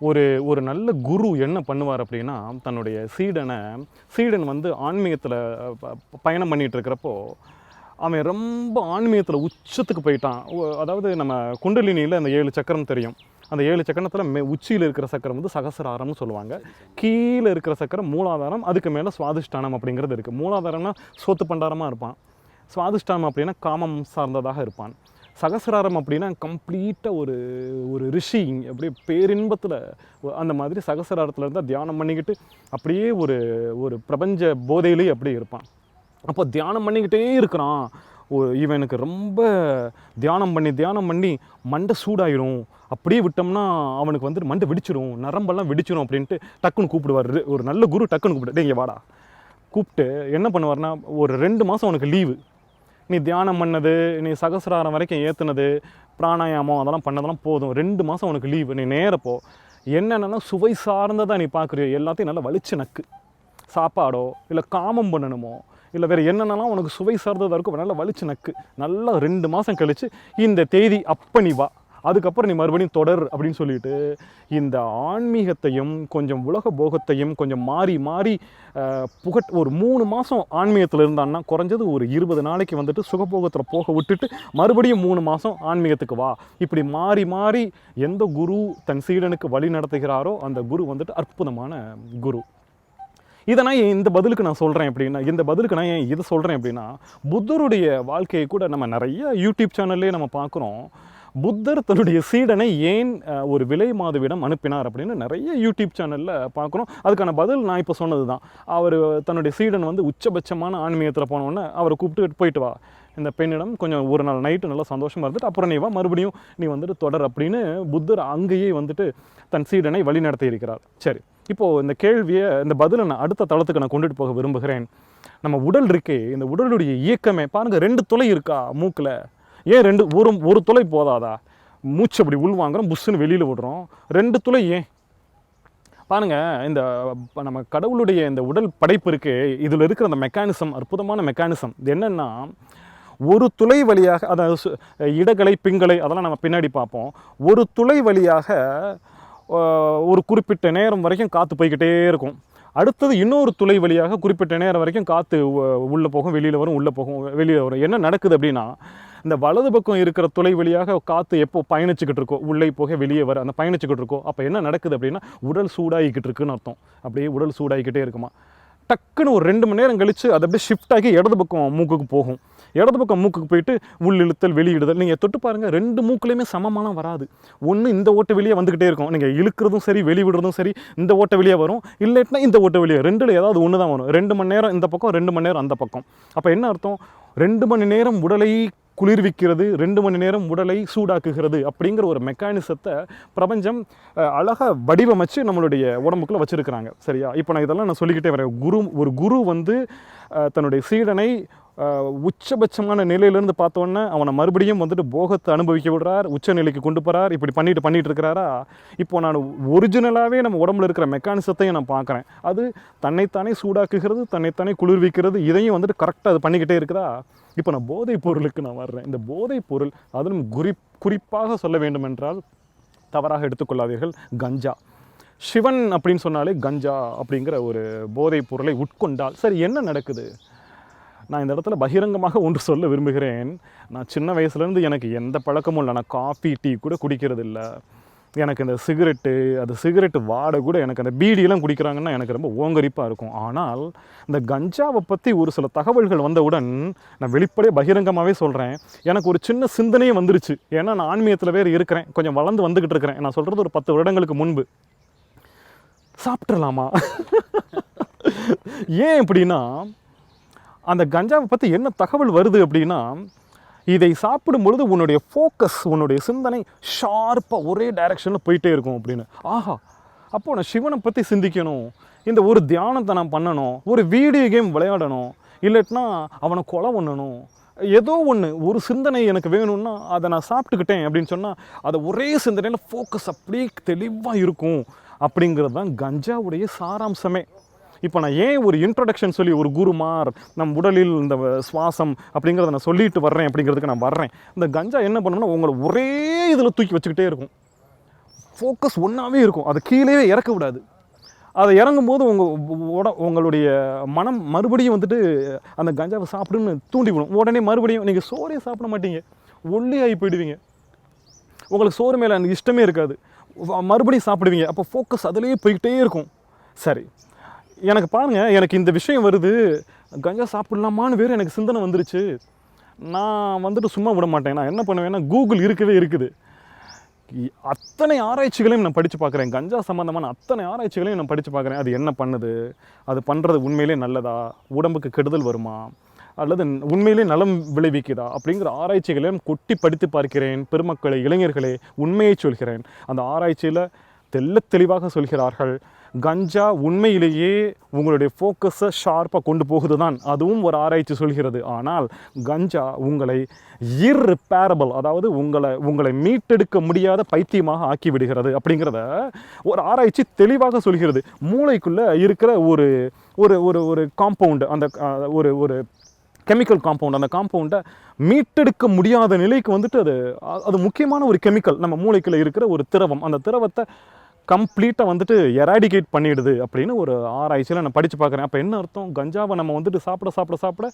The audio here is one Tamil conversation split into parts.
ஒரு ஒரு நல்ல குரு என்ன பண்ணுவார் அப்படின்னா, தன்னுடைய சீடன் வந்து ஆன்மீகத்தில் பயணம் பண்ணிகிட்டு இருக்கிறப்போ, அவன் ரொம்ப ஆன்மீகத்தில் உச்சத்துக்கு போயிட்டான். அதாவது நம்ம குண்டலினியில் அந்த 7 சக்கரம் தெரியும். அந்த 7 சக்கரத்தில் உச்சியில் இருக்கிற சக்கரம் வந்து சகசிராரம்னு சொல்லுவாங்க. கீழே இருக்கிற சக்கரம் மூலாதாரம், அதுக்கு மேலே சுவாதிஷ்டானம் அப்படிங்கிறது இருக்குது. மூலாதாரம்னா சோத்து பண்டாரமாக இருப்பான். சுவாதிஷ்டானம் அப்படின்னா காமம் சார்ந்ததாக இருப்பான். சகசிராரம் அப்படின்னா கம்ப்ளீட்டாக ஒரு ஒரு ரிஷி அப்படியே பேரின்பத்தில் அந்த மாதிரி சகசிராரத்தில் இருந்தால் தியானம் பண்ணிக்கிட்டு அப்படியே ஒரு ஒரு பிரபஞ்ச போதையிலே அப்படியே இருப்பான். அப்போ தியானம் பண்ணிக்கிட்டே இருக்கிறான். இவனுக்கு ரொம்ப தியானம் பண்ணி மண்டை சூடாயிடும். அப்படியே விட்டோம்னா அவனுக்கு வந்து மண்டை வெடிச்சிடும், நரம்பெல்லாம் வெடிச்சிடும் அப்படின்ட்டு டக்குன்னு கூப்பிடுவார். ஒரு நல்ல குரு டக்குன்னு கூப்பிட்டு இங்கே வாடா கூப்பிட்டு என்ன பண்ணுவார்னா, ஒரு 2 மாதம் அவனுக்கு லீவு. நீ தியானம் பண்ணது, நீ சகசிராரம் வரைக்கும் ஏற்றுனது, பிராணாயாமம் அதெல்லாம் பண்ணதெல்லாம் போதும். 2 மாதம் உனக்கு லீவு. நீ நேரப்போ என்னென்னா சுவை சார்ந்ததாக நீ பார்க்குறியோ எல்லாத்தையும் நல்லா வலிச்சு நக்கு. சாப்பாடோ இல்லை காமம் பண்ணணுமோ இல்லை வேறு என்னென்னலாம் உனக்கு சுவை சார்ந்ததாக இருக்கும் நல்லா வலிச்சு நக்கு. நல்லா 2 மாதம் கழித்து இந்த தேதி அப்போ நீ வா, அதுக்கப்புறம் நீ மறுபடியும் தொடர் அப்படின்னு சொல்லிட்டு இந்த ஆன்மீகத்தையும் கொஞ்சம் உலக போகத்தையும் கொஞ்சம் மாறி மாறி ஒரு 3 மாதம் ஆன்மீகத்தில் இருந்தான்னா குறைஞ்சது ஒரு 20 நாளைக்கு வந்துட்டு சுகபோகத்தில் போக விட்டுட்டு மறுபடியும் 3 மாதம் ஆன்மீகத்துக்கு வா. இப்படி மாறி மாறி எந்த குரு தன் சீடனுக்கு வழி நடத்துகிறாரோ அந்த குரு வந்துட்டு அற்புதமான குரு. இதை நான் இந்த பதிலுக்கு நான் சொல்கிறேன் அப்படின்னா, இந்த பதிலுக்கு நான் ஏன் இதை சொல்கிறேன் அப்படின்னா, புத்தருடைய வாழ்க்கையை கூட நம்ம நிறைய யூடியூப் சேனல்லே நம்ம பார்க்குறோம். புத்தர் தன்னுடைய சீடனை ஏன் ஒரு விலை மாதுவிடம் அனுப்பினார் அப்படின்னு நிறைய யூடியூப் சேனலில் பார்க்குறோம். அதுக்கான பதில் நான் இப்போ சொன்னது தான். அவர் தன்னுடைய சீடன் வந்து உச்சபட்சமான ஆன்மீகத்தில் போனோடனே அவரை கூப்பிட்டு போயிட்டு வா, இந்த பெண்ணிடம் கொஞ்சம் ஒரு நாள் நைட்டு நல்லா சந்தோஷமாக இருந்துட்டு அப்புறம் நீ வா, மறுபடியும் நீ வந்துட்டு தொடர் அப்படின்னு புத்தர் அங்கேயே வந்துட்டு தன் சீடனை வழி நடத்தி இருக்கிறார். சரி, இப்போது இந்த கேள்வியை இந்த பதிலை நான் அடுத்த தளத்துக்கு நான் கொண்டுட்டு போக விரும்புகிறேன். நம்ம உடல் இருக்கே, இந்த உடலுடைய இயக்கமே பாருங்கள், 2 துளை இருக்கா மூக்கில். ஏன் ஒரு துளை போதாதா? மூச்சு அப்படி உள்வாங்குறோம், புஷ்ஷுன்னு வெளியில் விடுறோம். 2 துளை ஏன் பாருங்கள். இந்த நம்ம கடவுளுடைய இந்த உடல் படைப்பு இருக்கே, இதில் இருக்கிற அந்த மெக்கானிசம் அற்புதமான மெக்கானிசம். இது என்னென்னா, ஒரு துளை வழியாக, அதாவது இடகலை பிங்களை அதெல்லாம் நம்ம பின்னாடி பார்ப்போம். ஒரு துளை வழியாக ஒரு குறிப்பிட்ட நேரம் வரைக்கும் காற்று போய்கிட்டே இருக்கும். அடுத்தது இன்னொரு துளை வழியாக குறிப்பிட்ட நேரம் வரைக்கும் காற்று உள்ளே போகும், வெளியில் வரும், உள்ளே போகும், வெளியில் வரும். என்ன நடக்குது அப்படின்னா, இந்த வலது பக்கம் இருக்கிற துளை வழியாக காற்று எப்போ பயணிச்சுக்கிட்டு இருக்கோ, உள்ளே போக வெளியே வர அந்த பயணிச்சுக்கிட்டு இருக்கோ, அப்போ என்ன நடக்குது அப்படின்னா உடல் சூடாகிக்கிட்டு இருக்குன்னு அர்த்தம். அப்படியே உடல் சூடாகிக்கிட்டே இருக்குமா. டக்குன்னு ஒரு 2 மணி நேரம் கழித்து அது அப்படியே ஷிஃப்ட் ஆகி இடது பக்கம் மூக்குக்கு போகும். இடது பக்கம் மூக்குக்கு போயிட்டு உள்ளிழுத்தல் வெளியிடுதல். நீங்கள் தொட்டு பாருங்கள், 2 மூக்குலையுமே சமமான வராது. ஒன்று இந்த ஓட்டை வெளியே வந்துக்கிட்டே இருக்கும். நீங்கள் இழுக்கிறதும் சரி வெளிவிடுறதும் சரி இந்த ஓட்டை வெளியே வரும், இல்லைன்னா இந்த ஓட்டை வெளியே, 2ல் ஏதாவது ஒன்று தான் வரும். 2 மணி நேரம் இந்த பக்கம், 2 மணி நேரம் அந்த பக்கம். அப்போ என்ன அர்த்தம்? 2 மணி நேரம் உடலை குளிர்விக்கிறது, 2 மணி நேரம் உடலை சூடாக்குகிறது அப்படிங்கிற ஒரு மெக்கானிசத்தை பிரபஞ்சம் அழகாக வடிவமைச்சு நம்மளுடைய உடம்புக்குள்ளே வச்சுருக்கிறாங்க. சரியா? இப்போ நான் இதெல்லாம் நான் சொல்லிக்கிட்டே வரேன். ஒரு குரு வந்து தன்னுடைய சீடனை உச்சபட்சமான நிலையிலேருந்து பார்த்தோன்னே அவனை மறுபடியும் வந்துட்டு போகத்தை அனுபவிக்க விடுறார், உச்ச நிலைக்கு கொண்டு போகிறார். இப்படி பண்ணிட்டு இருக்கிறாரா? இப்போ நான் ஒரிஜினலாகவே நம்ம உடம்புல இருக்கிற மெக்கானிசத்தையும் நான் பார்க்குறேன். அது தன்னைத்தானே சூடாக்குகிறது, தன்னைத்தானே குளிர்விக்கிறது, இதையும் வந்துட்டு கரெக்டாக அது பண்ணிக்கிட்டே இருக்குதா? இப்போ நான் போதைப் பொருளுக்கு நான் வர்றேன். இந்த போதைப் பொருள், அதிலும் குறிப்பாக சொல்ல வேண்டும் என்றால் தவறாக எடுத்துக்கொள்ளாதீர்கள், கஞ்சா. சிவன் அப்படின்னு சொன்னாலே கஞ்சா அப்படிங்கிற ஒரு போதைப் பொருளை உட்கொண்டால் சரி என்ன நடக்குது? நான் இந்த இடத்துல பகிரங்கமாக ஒன்று சொல்ல விரும்புகிறேன். நான் சின்ன வயசுலேருந்து எனக்கு எந்த பழக்கமும் இல்லை. நான் காஃபி டீ கூட குடிக்கிறது இல்லை. எனக்கு இந்த சிகரெட்டு வாடை கூட, எனக்கு அந்த பீடியெல்லாம் குடிக்கிறாங்கன்னா எனக்கு ரொம்ப ஓங்கரிப்பாக இருக்கும். ஆனால் இந்த கஞ்சாவை பற்றி ஒரு சில தகவல்கள் வந்தவுடன் நான் வெளிப்படையாக பகிரங்கமாகவே சொல்கிறேன், எனக்கு ஒரு சின்ன சிந்தனையே வந்துருச்சு. ஏன்னா நான் ஆன்மீகத்தில் வேறு இருக்கிறேன், கொஞ்சம் வளர்ந்து வந்துக்கிட்டு இருக்கிறேன். நான் சொல்கிறது ஒரு 10 வருடங்களுக்கு முன்பு. சாப்பிட்றலாமா? ஏன் அப்படின்னா, அந்த கஞ்சாவை பற்றி என்ன தகவல் வருது அப்படின்னா, இதை சாப்பிடும் பொழுது உன்னுடைய ஃபோக்கஸ், உன்னுடைய சிந்தனை ஷார்ப்பாக ஒரே டைரெக்ஷனில் போயிட்டே இருக்கும் அப்படின்னு. ஆஹா, அப்போது நான் சிவனை பற்றி சிந்திக்கணும், இந்த ஒரு தியானத்தை நான் பண்ணணும், ஒரு வீடியோ கேம் விளையாடணும், இல்லைன்னா அவனை கொலை பண்ணணும், ஏதோ ஒன்று ஒரு சிந்தனை எனக்கு வேணும்னா அதை நான் சாப்பிட்டுக்கிட்டேன் அப்படின்னு சொன்னால் அதை ஒரே சிந்தனையில் ஃபோக்கஸ் அப்படியே தெளிவாக இருக்கும். அப்படிங்கிறது தான் கஞ்சாவுடைய சாராம்சமே. இப்போ நான் ஏன் ஒரு இன்ட்ரடக்ஷன் சொல்லி ஒரு குருமார் நம் உடலில் இந்த சுவாசம் அப்படிங்கிறத நான் சொல்லிட்டு வர்றேன் அப்படிங்கிறதுக்கு நான் வர்றேன். இந்த கஞ்சா என்ன பண்ணணும்னா உங்களை ஒரே இதில் தூக்கி வச்சுக்கிட்டே இருக்கும். ஃபோக்கஸ் ஒன்றாவே இருக்கும். அதை கீழே இறக்க விடாது. அதை இறங்கும்போது உங்களுடைய மனம் மறுபடியும் வந்துட்டு அந்த கஞ்சாவை சாப்பிடுன்னு தூண்டிவிடும். உடனே மறுபடியும் நீங்கள் சோறே சாப்பிட மாட்டீங்க, ஒல்லியாகி போயிடுவீங்க. உங்களுக்கு சோறு மேலே அந்த இஷ்டமே இருக்காது, மறுபடியும் சாப்பிடுவீங்க. அப்போ ஃபோக்கஸ் அதிலேயே போய்கிட்டே இருக்கும். சரி, எனக்கு பாருங்கள், எனக்கு இந்த விஷயம் வருது, கஞ்சா சாப்பிட்லாமான்னு வேறு எனக்கு சிந்தனை வந்துருச்சு. நான் வந்துட்டு சும்மா விட மாட்டேன். நான் என்ன பண்ணுவேன்னா, கூகுள் இருக்குது, அத்தனை ஆராய்ச்சிகளையும் நான் படித்து பார்க்குறேன். கஞ்சா சம்மந்தமான அத்தனை ஆராய்ச்சிகளையும் நான் படித்து பார்க்குறேன். அது என்ன பண்ணுது, அது பண்ணுறது உண்மையிலே நல்லதா, உடம்புக்கு கெடுதல் வருமா, அல்லது உண்மையிலே நலம் விளைவிக்குதா அப்படிங்கிற ஆராய்ச்சிகளையும் கொட்டி படித்து பார்க்கிறேன். பெருமக்களை, இளைஞர்களே, உண்மையை சொல்கிறேன். அந்த ஆராய்ச்சியில் தெளிவாக சொல்கிறார்கள், கஞ்சா உண்மையிலேயே உங்களுடைய ஃபோக்கஸை ஷார்ப்பாக கொண்டு போகுது தான், அதுவும் ஒரு ஆராய்ச்சி சொல்கிறது. ஆனால் கஞ்சா உங்களை இர்ரிப்பேரபிள், அதாவது உங்களை மீட்டெடுக்க முடியாத பைத்தியமாக ஆக்கி விடுகிறது அப்படிங்கிறத ஒரு ஆராய்ச்சி தெளிவாக சொல்கிறது. மூளைக்குள்ளே இருக்கிற ஒரு ஒரு ஒரு ஒரு காம்பவுண்டு, அந்த ஒரு கெமிக்கல் காம்பவுண்ட், அந்த காம்பவுண்டை மீட்டெடுக்க முடியாத நிலைக்கு வந்துட்டு அது முக்கியமான ஒரு கெமிக்கல். நம்ம மூளைக்குள்ளே இருக்கிற ஒரு திரவம், அந்த திரவத்தை கம்ப்ளீட்டாக வந்துட்டு எராடிகேட் பண்ணிடுது அப்படின்னு ஒரு ஆராய்ச்சியில் நான் படித்து பார்க்குறேன். அப்போ என்ன அர்த்தம், கஞ்சாவை நம்ம வந்துட்டு சாப்பிட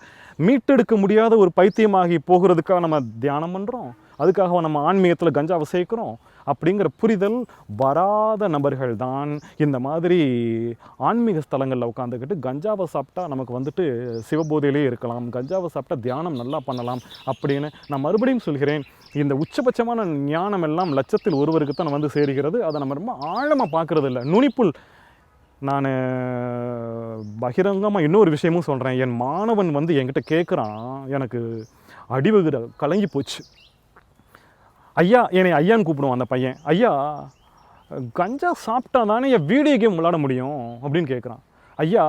மீட்டெடுக்க முடியாத ஒரு பைத்தியமாகி போகிறதுக்காக நம்ம தியானம் பண்ணுறோம், அதுக்காக நம்ம ஆன்மீகத்தில் கஞ்சாவை சேர்க்குறோம் அப்படிங்கிற புரிதல் வராத நபர்கள் தான் இந்த மாதிரி ஆன்மீக ஸ்தலங்களில் உட்காந்துக்கிட்டு கஞ்சாவை சாப்பிட்டா நமக்கு வந்துட்டு சிவபோதையிலே இருக்கலாம், கஞ்சாவை சாப்பிட்டா தியானம் நல்லா பண்ணலாம் அப்படின்னு. நான் மறுபடியும் சொல்கிறேன், இந்த உச்சபட்சமான ஞானம் எல்லாம் லட்சத்தில் ஒருவருக்கு தான் வந்து சேருகிறது. அதை நம்ம ரொம்ப ஆழமாக பார்க்குறது இல்லை, நுனிப்புள். நான் பகிரங்கமாக இன்னொரு விஷயமும் சொல்கிறேன். என் மாணவன் வந்து என்கிட்ட கேட்குறான், எனக்கு அடிவகுற கலங்கி போச்சு ஐயா, என்னை ஐயான்னு கூப்பிடுவான் அந்த பையன். ஐயா, கஞ்சா சாப்பிட்டா தானே என் வீடியோ கேம் விளாட முடியும் அப்படின்னு கேட்குறான். ஐயா,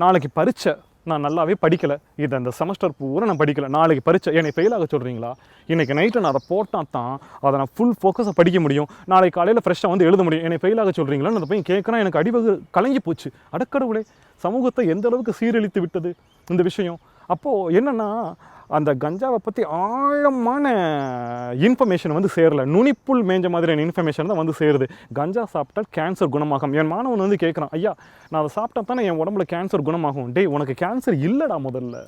நாளைக்கு பரீட்சை, நான் நல்லாவே படிக்கலை, இதை அந்த செமஸ்டர் பூரா நான் படிக்கலை, நாளைக்கு பரீட்சை, என்னை ஃபெயிலாக சொல்கிறீங்களா? இன்றைக்கி நைட்டு நான் அதை போட்டால் தான் அதை நான் ஃபுல் ஃபோக்கஸை படிக்க முடியும், நாளைக்கு காலையில் ஃப்ரெஷ்ஷாக வந்து எழுத முடியும், என்னை ஃபெயிலாக சொல்கிறீங்களான்னு அந்த பையன் கேட்குறான். எனக்கு அடிவகு கலங்கி போச்சு. அடக்கடவுளே, சமூகத்தை எந்த அளவுக்கு சீரழித்து விட்டது இந்த விஷயம். அப்போது என்னென்னா, அந்த கஞ்சாவை பற்றி ஆழமான இன்ஃபர்மேஷன் வந்து சேரலை, நுனிப்புள் மேஞ்ச மாதிரியான இன்ஃபர்மேஷன் தான் வந்து சேருது. கஞ்சா சாப்பிட்டால் கேன்சர் குணமாகும். என் மாணவன் வந்து கேட்குறான், ஐயா, நான் அதை சாப்பிட்டா தானே என் உடம்புல கேன்சர் குணமாகும். டேய், உனக்கு கேன்சர் இல்லைடா, முதல்ல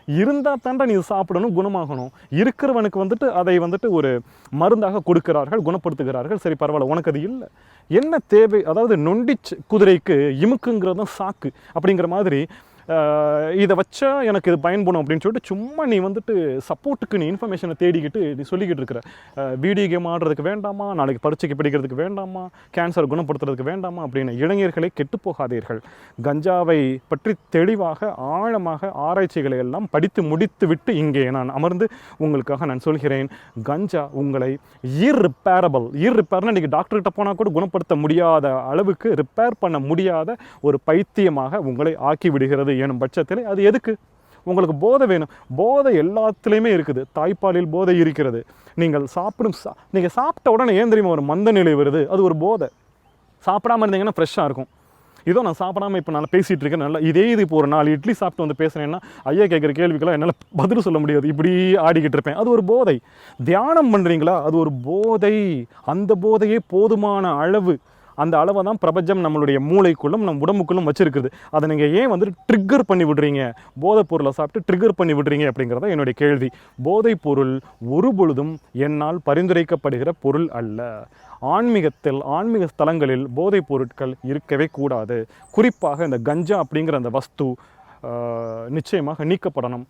இருந்தால் தாண்டா நீ சாப்பிடணும், குணமாகணும். இருக்கிறவனுக்கு வந்துட்டு அதை வந்துட்டு ஒரு மருந்தாக கொடுக்கிறார்கள், குணப்படுத்துகிறார்கள். சரி, பரவாயில்ல, உனக்கு அது இல்லை, என்ன தேவை? அதாவது நொண்டிச் குதிரைக்கு இமுக்குங்கிறது தான் சாக்கு அப்படிங்கிற மாதிரி இதை வச்சா எனக்கு இது பயன்படும் அப்படின்னு சொல்லிட்டு சும்மா நீ வந்துட்டு சப்போர்ட்டுக்கு நீ இன்ஃபர்மேஷனை தேடிக்கிட்டு நீ சொல்லிக்கிட்டு இருக்கிற. வீடியோ கேம் ஆடுறதுக்கு வேண்டாமா, நாளைக்கு பரீட்சைக்கு படிக்கிறதுக்கு வேண்டாமா, கேன்சர் குணப்படுத்துறதுக்கு வேண்டாமா அப்படின்னு. இளைஞர்களை கெட்டு போகாதீர்கள். கஞ்சாவை பற்றி தெளிவாக ஆழமாக ஆராய்ச்சிகளை எல்லாம் படித்து முடித்து விட்டு இங்கே நான் அமர்ந்து உங்களுக்காக நான் சொல்கிறேன், கஞ்சா உங்களை இர்ரிப்பேர்னா இன்றைக்கி டாக்டர்கிட்ட போனால் கூட குணப்படுத்த முடியாத அளவுக்கு, ரிப்பேர் பண்ண முடியாத ஒரு பைத்தியமாக உங்களை ஆக்கி விடுகிறது எனும் பட்சத்தில் அது எதுக்கு? உங்களுக்கு போதை வேணும். போதை எல்லாத்துலேயுமே இருக்குது. தாய்ப்பாலில் போதை இருக்கிறது. நீங்கள் சாப்பிட்ட உடனே ஏன் தெரியுமா ஒரு மந்த நிலை வருது? அது ஒரு போதை. சாப்பிடாமல் இருந்தீங்கன்னா ஃப்ரெஷ்ஷாக இருக்கும். இதோ நான் சாப்பிடாமல் இப்போ நான் பேசிகிட்டு இருக்கேன், நல்லா இதே இது இப்போ ஒரு 4 இட்லி சாப்பிட்டு வந்து பேசுகிறேன்னா ஐயா கேட்குற கேள்விக்கெல்லாம் என்னால் பதில் சொல்ல முடியாது, இப்படி ஆடிக்கிட்டு இருப்பேன். அது ஒரு போதை. தியானம் பண்ணுறீங்களா? அது ஒரு போதை. அந்த போதையே போதுமான அளவு, அந்த அளவை தான் பிரபஞ்சம் நம்மளுடைய மூளைக்குள்ளும் நம் உடம்புக்குள்ளும் வச்சுருக்குது. அதை நீங்கள் ஏன் வந்துட்டு ட்ரிக்கர் பண்ணி விடுறீங்க, போதைப் பொருளை சாப்பிட்டு ட்ரிக்கர் பண்ணி விடுறீங்க அப்படிங்கிறத என்னுடைய கேள்வி. போதைப் பொருள் ஒரு பொழுதும் என்னால் பரிந்துரைக்கப்படுகிற பொருள் அல்ல. ஆன்மீக ஸ்தலங்களில் போதைப் பொருட்கள் இருக்கவே கூடாது. குறிப்பாக இந்த கஞ்சா அப்படிங்கிற அந்த வஸ்து நிச்சயமாக நீக்கப்படணும்.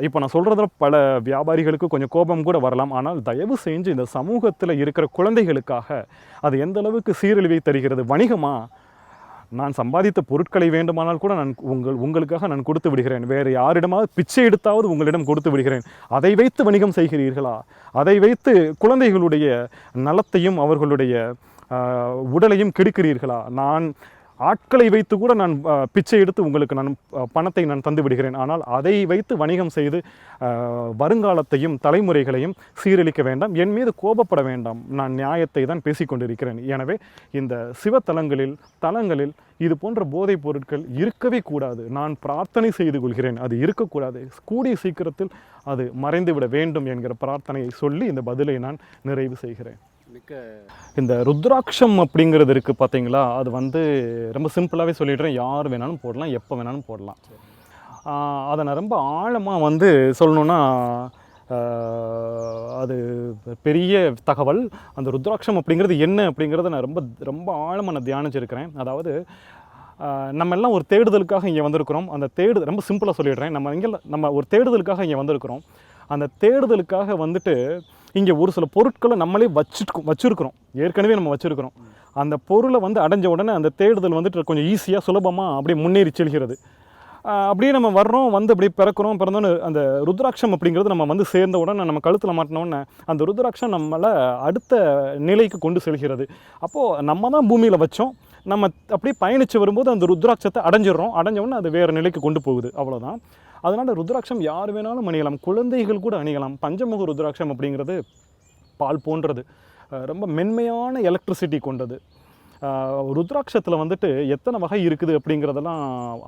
இப்போ நான் சொல்கிறதுல பல வியாபாரிகளுக்கு கொஞ்சம் கோபம் கூட வரலாம். ஆனால் தயவு செஞ்சு இந்த சமூகத்தில் இருக்கிற குழந்தைகளுக்காக அது எந்த அளவுக்கு சீரழிவை தருகிறது. வணிகமாக நான் சம்பாதித்த பொருட்களை வேண்டுமானால் கூட நான் உங்களுக்காக நான் கொடுத்து விடுகிறேன். வேறு யாரிடமாவது பிச்சை எடுத்தாவது உங்களிடம் கொடுத்து விடுகிறேன். அதை வைத்து வணிகம் செய்கிறீர்களா? அதை வைத்து குழந்தைகளுடைய நலத்தையும் அவர்களுடைய உடலையும் கெடுக்கிறீர்களா? நான் ஆட்களை வைத்து கூட நான் பிச்சை எடுத்து உங்களுக்கு நான் பணத்தை நான் தந்து விடுகிறேன். ஆனால் அதை வைத்து வணிகம் செய்து வருங்காலத்தையும் தலைமுறைகளையும் சீரழிக்க வேண்டாம். என் மீது கோபப்பட வேண்டாம். நான் நியாயத்தை தான் பேசிக்கொண்டிருக்கிறேன். எனவே இந்த சிவத்தலங்களில் இது போன்ற போதைப் பொருட்கள் இருக்கவே கூடாது. நான் பிரார்த்தனை செய்து கொள்கிறேன், அது இருக்கக்கூடாது. கூடிய சீக்கிரத்தில் அது மறைந்துவிட வேண்டும் என்கிற பிரார்த்தனையை சொல்லி இந்த பதிலை நான் நிறைவு செய்கிறேன். இந்த ருத்ராட்சம் அப்படிங்கிறது இருக்குது பார்த்தீங்களா, அது வந்து ரொம்ப சிம்பிளாகவே சொல்லிடுறேன். யார் வேணாலும் போடலாம், எப்போ வேணாலும் போடலாம். அதை நான் ரொம்ப ஆழமாக வந்து சொல்லணுன்னா, அது பெரிய தகவல். அந்த ருத்ராட்சம் அப்படிங்கிறது என்ன அப்படிங்கிறத நான் ரொம்ப ரொம்ப ஆழமாக நான் தியானிச்சிருக்கிறேன். அதாவது நம்ம எல்லாம் ஒரு தேடுதலுக்காக இங்கே வந்திருக்கிறோம். அந்த ரொம்ப சிம்பிளாக சொல்லிடுறேன். நம்ம ஒரு தேடுதலுக்காக இங்கே வந்திருக்கிறோம். அந்த தேடுதலுக்காக வந்துட்டு இங்கே ஒரு சில பொருட்களை நம்மளே வச்சுருக்கிறோம். ஏற்கனவே நம்ம வச்சுருக்கிறோம். அந்த பொருளை வந்து அடைஞ்ச உடனே அந்த தேடுதல் வந்துட்டு கொஞ்சம் ஈஸியாக சுலபமாக அப்படியே முன்னேறி செல்கிறது. அப்படியே நம்ம வர்றோம், வந்து அப்படியே பிறந்தோன்னு அந்த ருத்ராட்சம் அப்படிங்கிறது நம்ம வந்து சேர்ந்த உடனே நம்ம கழுத்தில் மாட்டினோடனே அந்த ருத்ராட்சம் நம்மளை அடுத்த நிலைக்கு கொண்டு செல்கிறது. அப்போது நம்ம தான் பூமியில் வச்சோம், நம்ம அப்படியே பயணித்து வரும்போது அந்த ருத்ராட்சத்தை அடைஞ்ச உடனே அது வேறு நிலைக்கு கொண்டு போகுது. அவ்வளோதான். அதனால் ருத்ராட்சம் யார் வேணாலும் அணியலாம், குழந்தைகள் கூட அணியலாம். பஞ்சமுக ருத்ராட்சம் அப்படிங்கிறது பால் போன்றது, ரொம்ப மென்மையான எலக்ட்ரிசிட்டி கொண்டது. ருத்ராட்சத்தில் வந்துட்டு எத்தனை வகை இருக்குது அப்படிங்கிறதெல்லாம்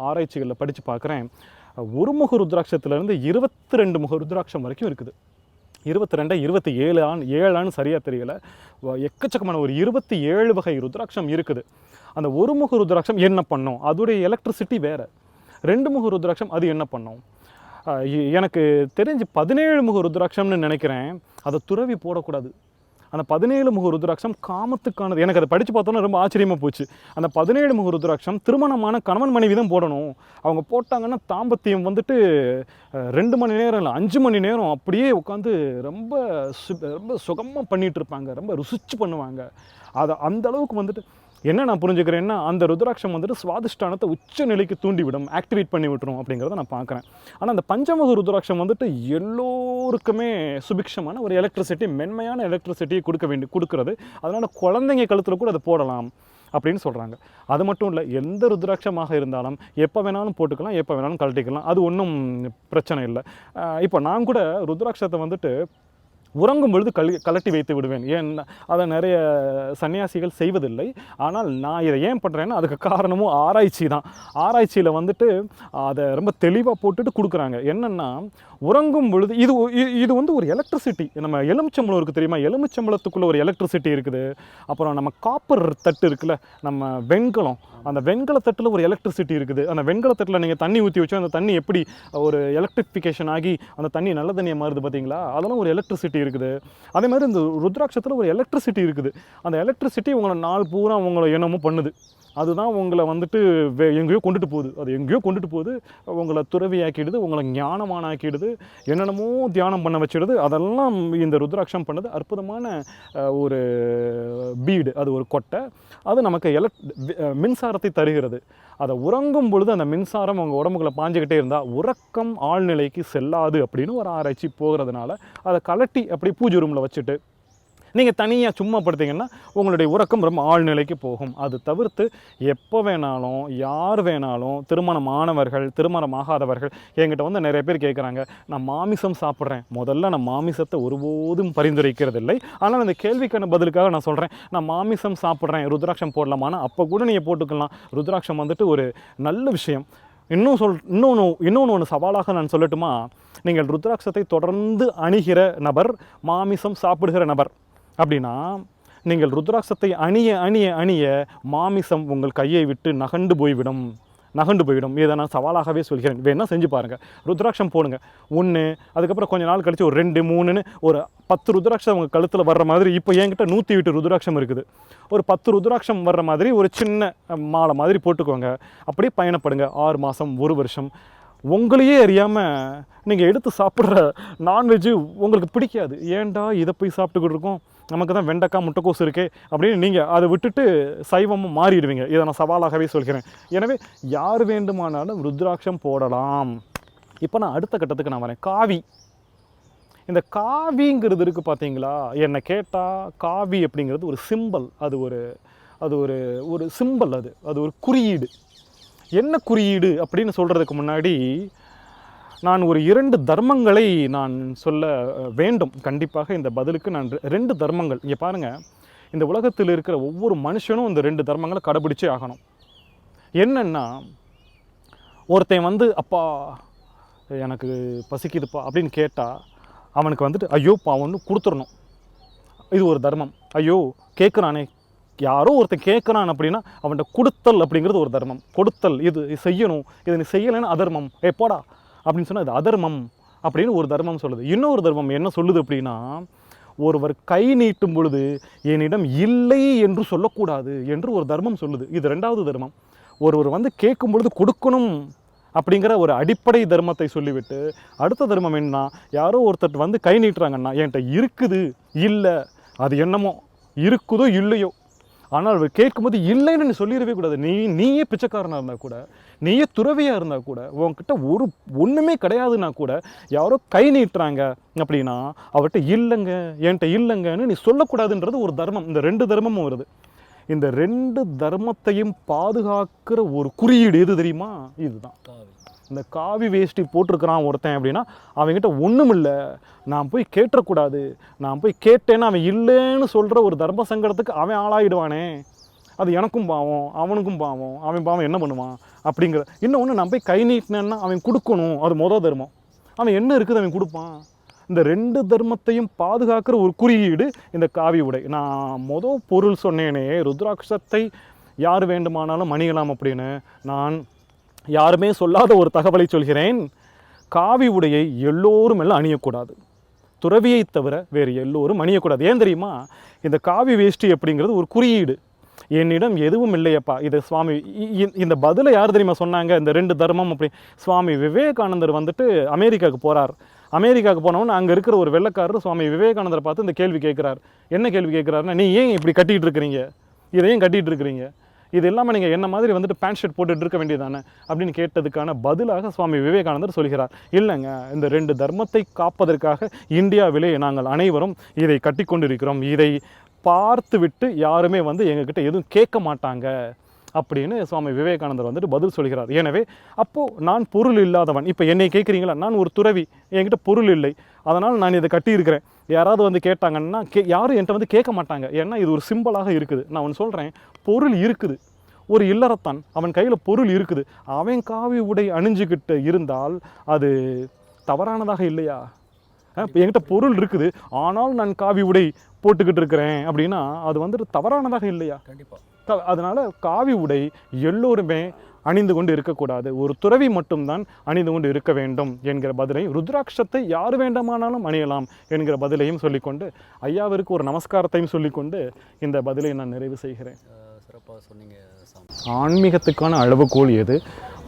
ஆராய்ச்சிகளில் படித்து பார்க்குறேன். ஒரு முக ருத்ராட்சத்துலேருந்து 22 முக ருத்ராட்சம் வரைக்கும் இருக்குது. 22 27 சரியாக தெரியல. எக்கச்சக்கமான ஒரு 27 வகை ருத்ராட்சம் இருக்குது. அந்த ஒரு முக ருத்ராட்சம் என்ன பண்ணும், அதோடைய எலக்ட்ரிசிட்டி வேறு. 2 முக ருத்ராட்சம் அது என்ன பண்ணும். எனக்கு தெரிஞ்சு 17 முக ருத்ராட்சம்னு நினைக்கிறேன். அதை துறவி போடக்கூடாது. அந்த 17 முக ருத்ராட்சம் காமத்துக்கானது. எனக்கு அதை படித்து பார்த்தோன்னா ரொம்ப ஆச்சரியமாக போச்சு. அந்த 17 முக ருத்ராட்சம் திருமணமான கணவன் மனைவி தான் போடணும். அவங்க போட்டாங்கன்னா தாம்பத்தியம் வந்துட்டு 2 மணி நேரம் இல்லை 5 மணி நேரம் அப்படியே உட்காந்து ரொம்ப ரொம்ப சுகமாக பண்ணிகிட்டு இருப்பாங்க, ரொம்ப ருசிச்சு பண்ணுவாங்க. அதை அந்த அளவுக்கு வந்துட்டு என்ன நான் புரிஞ்சுக்கிறேன்னா, அந்த ருத்ராட்சம் வந்துட்டு சுவாதிஷ்டானத்தை உச்ச நிலைக்கு தூண்டிவிடும், ஆக்டிவேட் பண்ணி விட்டுரும் அப்படிங்கிறத நான் பார்க்குறேன். ஆனால் அந்த பஞ்சமுக ருத்ராட்சம் வந்துட்டு எல்லோருக்குமே சுபிக்ஷமான ஒரு எலக்ட்ரிசிட்டி, மென்மையான எலக்ட்ரிசிட்டியை கொடுக்குறது. அதனால் குழந்தைங்க கழுத்தில் கூட அதை போடலாம் அப்படின்னு சொல்கிறாங்க. அது மட்டும் இல்லை, எந்த ருத்ராட்சமாக இருந்தாலும் எப்போ வேணாலும் போட்டுக்கலாம், எப்போ வேணாலும் கழட்டிக்கலாம். அது ஒன்றும் பிரச்சனை இல்லை. இப்போ நான் கூட ருத்ராட்சத்தை வந்துட்டு உறங்கும் பொழுது கலட்டி வைத்து விடுவேன். ஏன் அதை நிறைய சன்னியாசிகள் செய்வதில்லை. ஆனால் நான் இதை ஏன் பண்ணுறேன்னா, அதுக்கு காரணமும் ஆராய்ச்சி தான். ஆராய்ச்சியில் வந்துட்டு அதை ரொம்ப தெளிவாக போட்டுட்டு கொடுக்குறாங்க. என்னென்னா, உறங்கும் பொழுது இது வந்து ஒரு எலக்ட்ரிசிட்டி. நம்ம எலுமிச்சம்பழம் இருக்குது தெரியுமா, எலுமிச்சம்பழத்துக்குள்ளே ஒரு எலக்ட்ரிசிட்டி இருக்குது. அப்புறம் நம்ம காப்பர் தட்டு இருக்குல்ல, நம்ம வெண்கலம், அந்த வெண்கல தட்டில் ஒரு எலக்ட்ரிசிட்டி இருக்குது. அந்த வெண்கல தட்டில் நீங்கள் தண்ணி ஊற்றி வச்சோம், அந்த தண்ணி எப்படி ஒரு எலக்ட்ரிஃபிகேஷன் ஆகி அந்த தண்ணி நல்ல தண்ணியாக மாறுது பார்த்தீங்களா, அதெல்லாம் ஒரு எலக்ட்ரிசிட்டி இருக்குது. அதே மாதிரி இந்த ருத்ராட்சத்தில் ஒரு எலக்ட்ரிசிட்டி இருக்குது. அந்த எலக்ட்ரிசிட்டி உங்களை நாள் பூரா உங்களை என்னமோ பண்ணுது. அதுதான் உங்களை வந்துட்டு எங்கேயோ கொண்டுட்டு போகுது. அது எங்கேயோ கொண்டுட்டு போகுது, உங்களை துறவியாக்கிடுது, உங்களை ஞானமானாக்கிடுது, என்னென்னமோ தியானம் பண்ண வச்சிடுது. அதெல்லாம் இந்த ருத்ராட்சம் பண்ணது அற்புதமான ஒரு பீடு, அது ஒரு கொட்டை. அது நமக்கு மின்சாரத்தை தருகிறது. அதை உறங்கும் பொழுது அந்த மின்சாரம் உங்கள் உடம்புக்குள்ளே பாஞ்சுக்கிட்டே இருந்தால் உறக்கம் ஆழ்நிலைக்கு செல்லாது அப்படின்னு ஒரு ஆராய்ச்சி போகிறதுனால அதை கலட்டி அப்படி பூஜை ரூமில் வச்சுட்டு நீங்கள் தனியாக சும்மா படுத்திங்கன்னா உங்களுடைய உறக்கம் ரொம்ப ஆழ்நிலைக்கு போகும். அது தவிர்த்து எப்போ வேணாலும் யார் வேணாலும், திருமணமானவர்கள் திருமணமாகாதவர்கள் என்கிட்ட வந்து நிறைய பேர் கேட்குறாங்க, நான் மாமிசம் சாப்பிட்றேன். முதல்ல நான் மாமிசத்தை ஒருபோதும் பரிந்துரைக்கிறதில்லை. ஆனால் அந்த கேள்விக்கான பதிலுக்காக நான் சொல்கிறேன், நான் மாமிசம் சாப்பிட்றேன், ருத்ராட்சம் போடலாமான்னு. அப்போ கூட நீங்கள் போட்டுக்கலாம். ருத்ராட்சம் வந்துட்டு ஒரு நல்ல விஷயம். இன்னொன்று ஒன்று சவாலாக நான் சொல்லட்டுமா, நீங்கள் ருத்ராட்சத்தை தொடர்ந்து அணிகிற நபர், மாமிசம் சாப்பிடுகிற நபர் அப்படின்னா, நீங்கள் ருத்ராட்சத்தை அணிய மாமிசம் உங்கள் கையை விட்டு நகண்டு போய்விடும். இதை நான் சவாலாகவே சொல்கிறேன். வேணா செஞ்சு பாருங்கள். ருத்ராட்சம் போடுங்க 1, அதுக்கப்புறம் கொஞ்சம் நாள் கழித்து ஒரு 2, 3ன்னு ஒரு 10 ருத்ராட்சம் உங்கள் கழுத்தில் வர்ற மாதிரி. இப்போ என்கிட்ட 108 ருத்ராட்சம் இருக்குது. ஒரு 10 ருத்ராட்சம் வர்ற மாதிரி ஒரு சின்ன மாலை மாதிரி போட்டுக்கோங்க. அப்படியே பயணப்படுங்க. 6 மாதம், 1 வருஷம். உங்களையே அறியாமல் நீங்கள் எடுத்து சாப்பிட்ற நான்வெஜ்ஜு உங்களுக்கு பிடிக்காது. ஏன்டா இதை போய் சாப்பிட்டுக்கிட்டு இருக்கோம், நமக்கு தான் வெண்டைக்காய் முட்டைக்கோஸ் இருக்கே அப்படின்னு நீங்கள் அதை விட்டுட்டு சைவமாக மாறிடுவீங்க. இதை நான் சவாலாகவே சொல்கிறேன். எனவே யார் வேண்டுமானாலும் ருத்ராட்சம் போடலாம். இப்போ நான் அடுத்த கட்டத்துக்கு நான் வரேன். காவி. இந்த காவிங்கிறது இருக்குது பார்த்தீங்களா, என்னை கேட்டால் காவி அப்படிங்கிறது ஒரு சிம்பல். அது ஒரு சிம்பல். அது ஒரு குறியீடு. என்ன குறியீடு அப்படின்னு சொல்கிறதுக்கு முன்னாடி நான் ஒரு 2 தர்மங்களை நான் சொல்ல வேண்டும். கண்டிப்பாக இந்த பதிலுக்கு நான் 2 தர்மங்கள். இங்கே பாருங்கள், இந்த உலகத்தில் இருக்கிற ஒவ்வொரு மனுஷனும் இந்த 2 தர்மங்களை கடைபிடிச்சே ஆகணும். என்னென்னா, ஒருத்தன் வந்து அப்பா எனக்கு பசிக்குதுப்பா அப்படின்னு கேட்டால் அவனுக்கு வந்துட்டு ஐயோப்பா ஒன்று கொடுத்துடணும். இது ஒரு தர்மம். ஐயோ கேட்குறானே, யாரோ ஒருத்தன் கேட்குறான் அப்படின்னா அவன்கிட்ட கொடுத்தல் அப்படிங்கிறது ஒரு தர்மம். கொடுத்தல், இது செய்யணும், இதை நீ செய்யலைன்னா அதர்மம், போடா அப்படின்னு சொன்னால் இது அதர்மம் அப்படின்னு ஒரு தர்மம் சொல்லுது. இன்னொரு தர்மம் என்ன சொல்லுது அப்படின்னா, ஒருவர் கை நீட்டும் பொழுது என்னிடம் இல்லை என்று சொல்லக்கூடாது என்று ஒரு தர்மம் சொல்லுது. இது ரெண்டாவது தர்மம். ஒருவர் வந்து கேட்கும் பொழுது கொடுக்கணும் அப்படிங்கிற ஒரு அடிப்படை தர்மத்தை சொல்லிவிட்டு, அடுத்த தர்மம் என்ன, யாரோ ஒருத்தர் வந்து கை நீட்டுறாங்கன்னா என்கிட்ட இருக்குது இல்லை, அது என்னமோ இருக்குதோ இல்லையோ, ஆனால் அவர் கேட்கும்போது இல்லைன்னு நீ சொல்லிடவே கூடாது. நீயே பிச்சைக்காரனாக இருந்தால் கூட, நீயே துறவியாக இருந்தால் கூட, உன்கிட்ட ஒன்றுமே கிடையாதுன்னா கூட யாரோ கை நீட்டுறாங்க அப்படின்னா அவர்கிட்ட இல்லைங்க, என்கிட்ட இல்லைங்கன்னு நீ சொல்லக்கூடாதுன்றது ஒரு தர்மம். இந்த ரெண்டு தர்மமும் வருது. இந்த ரெண்டு தர்மத்தையும் பாதுகாக்கிற ஒரு குறியீடு எது தெரியுமா? இதுதான். இந்த காவி வேஷ்டி போட்டிருக்கிறான் ஒருத்தன் அப்படின்னா அவன்கிட்ட ஒன்றும் இல்லை, நான் போய் கேட்டக்கூடாது, நான் போய் கேட்டேன்னா அவன் இல்லைன்னு சொல்கிற ஒரு தர்ம சங்கடத்துக்கு அவன் ஆளாயிடுவானே, அது எனக்கும் பாவம், அவனுக்கும் பாவம், அவன் பாவம் என்ன பண்ணுவான் அப்படிங்கிற. இன்னொன்று, நான் போய் கை நீட்டினேன்னா அவன் கொடுக்கணும், அது மொதல் தர்மம். அவன் என்ன இருக்குது அவன் கொடுப்பான். இந்த ரெண்டு தர்மத்தையும் பாதுகாக்கிற ஒரு குறியீடு இந்த காவி உடை. நான் மொதல் பொருள் சொன்னேனே, ருத்ராட்சத்தை யார் வேண்டுமானாலும் அணியலாம் அப்படின்னு, நான் யாருமே சொல்லாத ஒரு தகவலை சொல்கிறேன். காவி உடையை எல்லோரும் எல்லாம் அணியக்கூடாது, துறவியை தவிர வேறு எல்லோரும் அணியக்கூடாது. ஏன் தெரியுமா? இந்த காவி வேஷ்டி அப்படிங்கிறது ஒரு குறியீடு. என்னிடம் எதுவும் இல்லையப்பா. இது சுவாமி இந்த பதிலை யார் தெரியுமா சொன்னாங்க? இந்த ரெண்டு தர்மம் அப்படி சுவாமி விவேகானந்தர் வந்துட்டு அமெரிக்காவுக்கு போகிறார். அமெரிக்காவுக்கு போனவொன்னு அங்கே இருக்கிற ஒரு வெள்ளைக்காரர் சுவாமி விவேகானந்தரை பார்த்து இந்த கேள்வி கேட்குறார். என்ன கேள்வி கேட்குறாருன்னா, நீ ஏன் இப்படி கட்டிகிட்டு இருக்கிறீங்க, இதையும் கட்டிகிட்டு இருக்கிறீங்க, இது இல்லாமல் நீங்கள் என்ன மாதிரி வந்துட்டு பேண்ட் ஷர்ட் போட்டுட்டு இருக்க வேண்டியதானே அப்படின்னு கேட்டதுக்கான பதிலாக சுவாமி விவேகானந்தர் சொல்கிறார், இல்லைங்க, இந்த ரெண்டு தர்மத்தை காப்பதற்காக இந்தியாவிலே நாங்கள் அனைவரும் இதை கட்டி கொண்டிருக்கிறோம், இதை பார்த்து விட்டு யாருமே வந்து எங்ககிட்ட எதுவும் கேட்க மாட்டாங்க அப்படின்னு சுவாமி விவேகானந்தர் வந்துட்டு பதில் சொல்கிறார். எனவே அப்போது நான் பொருள் இல்லாதவன். இப்போ என்னை கேட்குறீங்களா, நான் ஒரு துறவி, என்கிட்ட பொருள் இல்லை, அதனால் நான் இதை கட்டியிருக்கிறேன். யாராவது வந்து கேட்டாங்கன்னா யாரும் என்கிட்ட வந்து கேட்க மாட்டாங்க. ஏன்னா இது ஒரு சிம்பிளாக இருக்குது. நான் ஒன்று சொல்கிறேன், பொருள் இருக்குது. ஒரு இல்லறத்தான், அவன் கையில் பொருள் இருக்குது, அவன் காவி உடை அணிஞ்சுக்கிட்டு இருந்தால் அது தவறானதாக இல்லையா? என்கிட்ட பொருள் இருக்குது ஆனால் நான் காவி உடை போட்டுக்கிட்டு இருக்கிறேன் அப்படின்னா அது வந்துட்டு தவறானதாக இல்லையா? கண்டிப்பாக. அதனால் காவி உடை எல்லோருமே அணிந்து கொண்டு இருக்கக்கூடாது, ஒரு துறவி மட்டும்தான் அணிந்து கொண்டு இருக்க வேண்டும் என்கிற பதிலை, ருத்ராட்சத்தை யார் வேண்டுமானாலும் அணியலாம் என்கிற பதிலையும் சொல்லிக்கொண்டு, ஐயாவிற்கு ஒரு நமஸ்காரத்தையும் சொல்லிக்கொண்டு இந்த பதிலை நான் நிறைவு செய்கிறேன். சிறப்பாக சொன்னீங்க. ஆன்மீகத்துக்கான அளவுகோல் எது,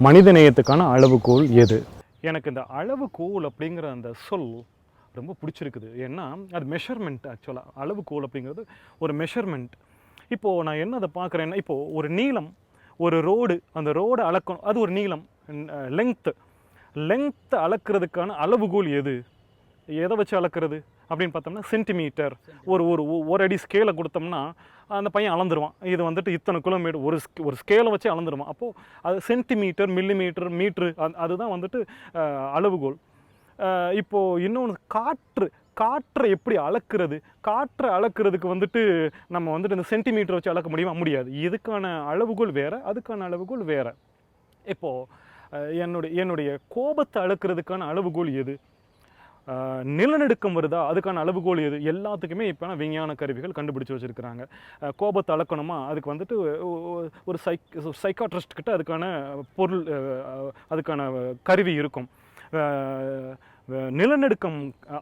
மனிதநேயத்துக்கான அளவுகோல் எது? எனக்கு இந்த அளவுகோல் அப்படிங்கிற அந்த சொல் ரொம்ப பிடிச்சிருக்குது. ஏன்னா அது மெஷர்மெண்ட். ஆக்சுவலாக அளவுகோல் அப்படிங்கிறது ஒரு மெஷர்மெண்ட். இப்போது நான் என்ன அதை பார்க்குறேன்னா, இப்போது ஒரு நீளம், ஒரு ரோடு, அந்த ரோடை அளக்கணும், அது ஒரு நீளம், லெங்க்த்து அளக்கிறதுக்கான அளவுகோல் எது, எதை வச்சு அளக்கிறது அப்படின்னு பார்த்தோம்னா சென்டிமீட்டர். ஒரு அடி ஸ்கேலை கொடுத்தோம்னா அந்த பையன் அளந்துருவான், இது வந்துட்டு இத்தனை கிலோமீட்டர், ஒரு ஸ்கேலை வச்சு அளந்துருவான். அப்போது அது சென்டிமீட்டர், மில்லிமீட்டர், மீட்ரு, அதுதான் வந்துட்டு அளவுகோல். இப்போது இன்னொன்று காற்றை எப்படி அளக்கிறது, காற்றை அளக்கிறதுக்கு வந்துட்டு நம்ம வந்துட்டு இந்த சென்டிமீட்டர் வச்சு அளக்க முடியுமா? முடியாது. இதுக்கான அளவுகோல் வேறு, அதுக்கான அளவுகோல் வேறு. இப்போது என்னுடைய கோபத்தை அளக்கிறதுக்கான அளவுகோல் எது, நிலநடுக்கம் வருதா அதுக்கான அளவுகோல் எது, எல்லாத்துக்குமே இப்போ விஞ்ஞான கருவிகள் கண்டுபிடிச்சி வச்சுருக்கிறாங்க. கோபத்தை அளக்கணுமா அதுக்கு வந்துட்டு ஒரு சைக்காட்ரிஸ்ட் கிட்ட அதுக்கான பொருள், அதுக்கான கருவி இருக்கும். நிலநடுக்கம்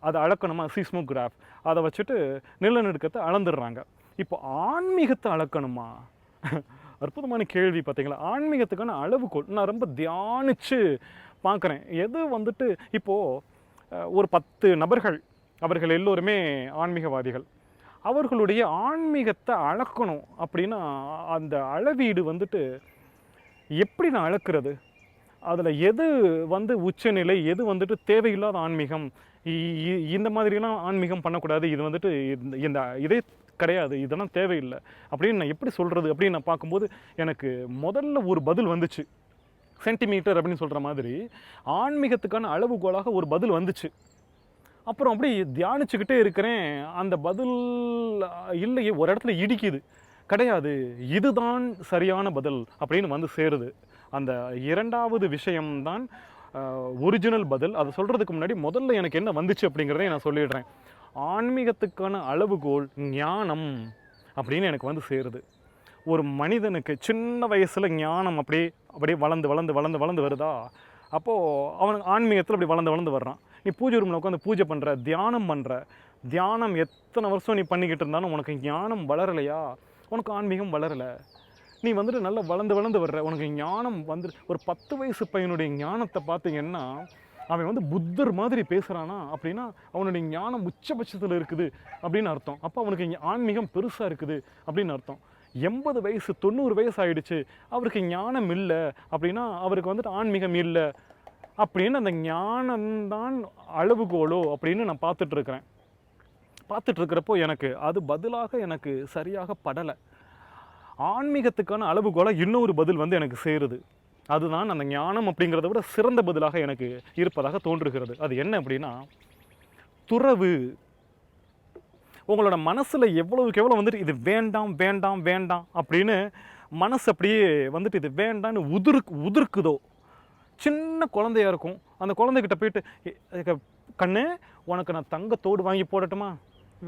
அதை அளக்கணுமா, சீஸ்மோகிராஃப், அதை வச்சுட்டு நிலநடுக்கத்தை அளந்துடுறாங்க. இப்போ ஆன்மீகத்தை அளக்கணுமா? அற்புதமான கேள்வி பார்த்தீங்களா? ஆன்மீகத்துக்கான அளவுகோல் நான் ரொம்ப தியானித்து பார்க்குறேன். எது வந்துட்டு இப்போது ஒரு 10 நபர்கள், அவர்கள் எல்லோருமே ஆன்மீகவாதிகள், அவர்களுடைய ஆன்மீகத்தை அளக்கணும் அப்படின்னா அந்த அளவீடு வந்துட்டு எப்படி நான் அளக்கிறது? அதில் எது வந்து உச்சநிலை, எது வந்துட்டு தேவையில்லாத ஆன்மீகம், இந்த மாதிரிலாம் ஆன்மீகம் பண்ணக்கூடாது, இது வந்துட்டு இந்த இதே கிடையாது, இதெல்லாம் தேவையில்லை அப்படின்னு நான் எப்படி சொல்கிறது அப்படின்னு நான் பார்க்கும்போது எனக்கு முதல்ல ஒரு பதில் வந்துச்சு. சென்டிமீட்டர் அப்படின்னு சொல்கிற மாதிரி ஆன்மீகத்துக்கான அளவுகோலாக ஒரு பதில் வந்துச்சு. அப்புறம் அப்படி தியானிச்சுக்கிட்டே இருக்கிறேன், அந்த பதில் இல்லையே, ஒரு இடத்துல இடிக்குது, கிடையாது, இதுதான் சரியான பதில் அப்படின்னு வந்து சேருது. அந்த இரண்டாவது விஷயம்தான் ஒரிஜினல் பதில். அதை சொல்கிறதுக்கு முன்னாடி முதல்ல எனக்கு என்ன வந்துச்சு அப்படிங்கிறதையும் நான் சொல்லிடுறேன். ஆன்மீகத்துக்கான அளவுகோல் ஞானம் அப்படின்னு எனக்கு வந்து சேருது. ஒரு மனிதனுக்கு சின்ன வயசில் ஞானம் அப்படியே அப்படியே வளர்ந்து வளர்ந்து வளர்ந்து வளர்ந்து வருதா, அப்போது அவனுக்கு ஆன்மீகத்தில் அப்படி வளர்ந்து வளர்ந்து வர்றான். நீ பூஜை ரூமில் உட்காந்து பூஜை பண்ணுற, தியானம் பண்ணுற, தியானம் எத்தனை வருஷம் நீ பண்ணிக்கிட்டு இருந்தாலும் உனக்கு ஞானம் வளரலையா, உனக்கு ஆன்மீகம் வளரலை. நீ வந்துட்டு நல்லா வளர்ந்து வளர்ந்து வர்ற, உனக்கு ஞானம் வந்து ஒரு 10 வயசு பையனுடைய ஞானத்தை பார்த்தீங்கன்னா அவன் வந்து புத்தர் மாதிரி பேசுகிறானா அப்படின்னா அவனுடைய ஞானம் உச்சபட்சத்தில் இருக்குது அப்படின்னு அர்த்தம். அப்போ அவனுக்கு ஆன்மீகம் பெருசாக இருக்குது அப்படின்னு அர்த்தம். 80 வயசு 90 வயசு ஆயிடுச்சு, அவருக்கு ஞானம் இல்லை அப்படின்னா அவருக்கு வந்துட்டு ஆன்மீகம் இல்லை அப்படின்னு அந்த ஞானம்தான் அளவுகோலோ அப்படின்னு நான் பார்த்துட்ருக்கிறப்போ எனக்கு அது பதிலாக எனக்கு சரியாக படலை. ஆன்மீகத்துக்கான அளவுகோலாக இன்னொரு பதில் வந்து எனக்கு சேருது. அதுதான் அந்த ஞானம் அப்படிங்கிறத விட சிறந்த பதிலாக எனக்கு இருப்பதாக தோன்றுகிறது. அது என்ன அப்படின்னா துறவு. உங்களோட மனசில் எவ்வளவுக்கு எவ்வளோ வந்துட்டு இது வேண்டாம் வேண்டாம் வேண்டாம் அப்படின்னு மனசு அப்படியே வந்துட்டு இது வேண்டான்னு உதிர்க்குதோ, சின்ன குழந்தையாக இருக்கும், அந்த குழந்தைகிட்ட போயிட்டு கண்ணு உனக்கு நான் தங்கத்தோடு வாங்கி போடட்டுமா,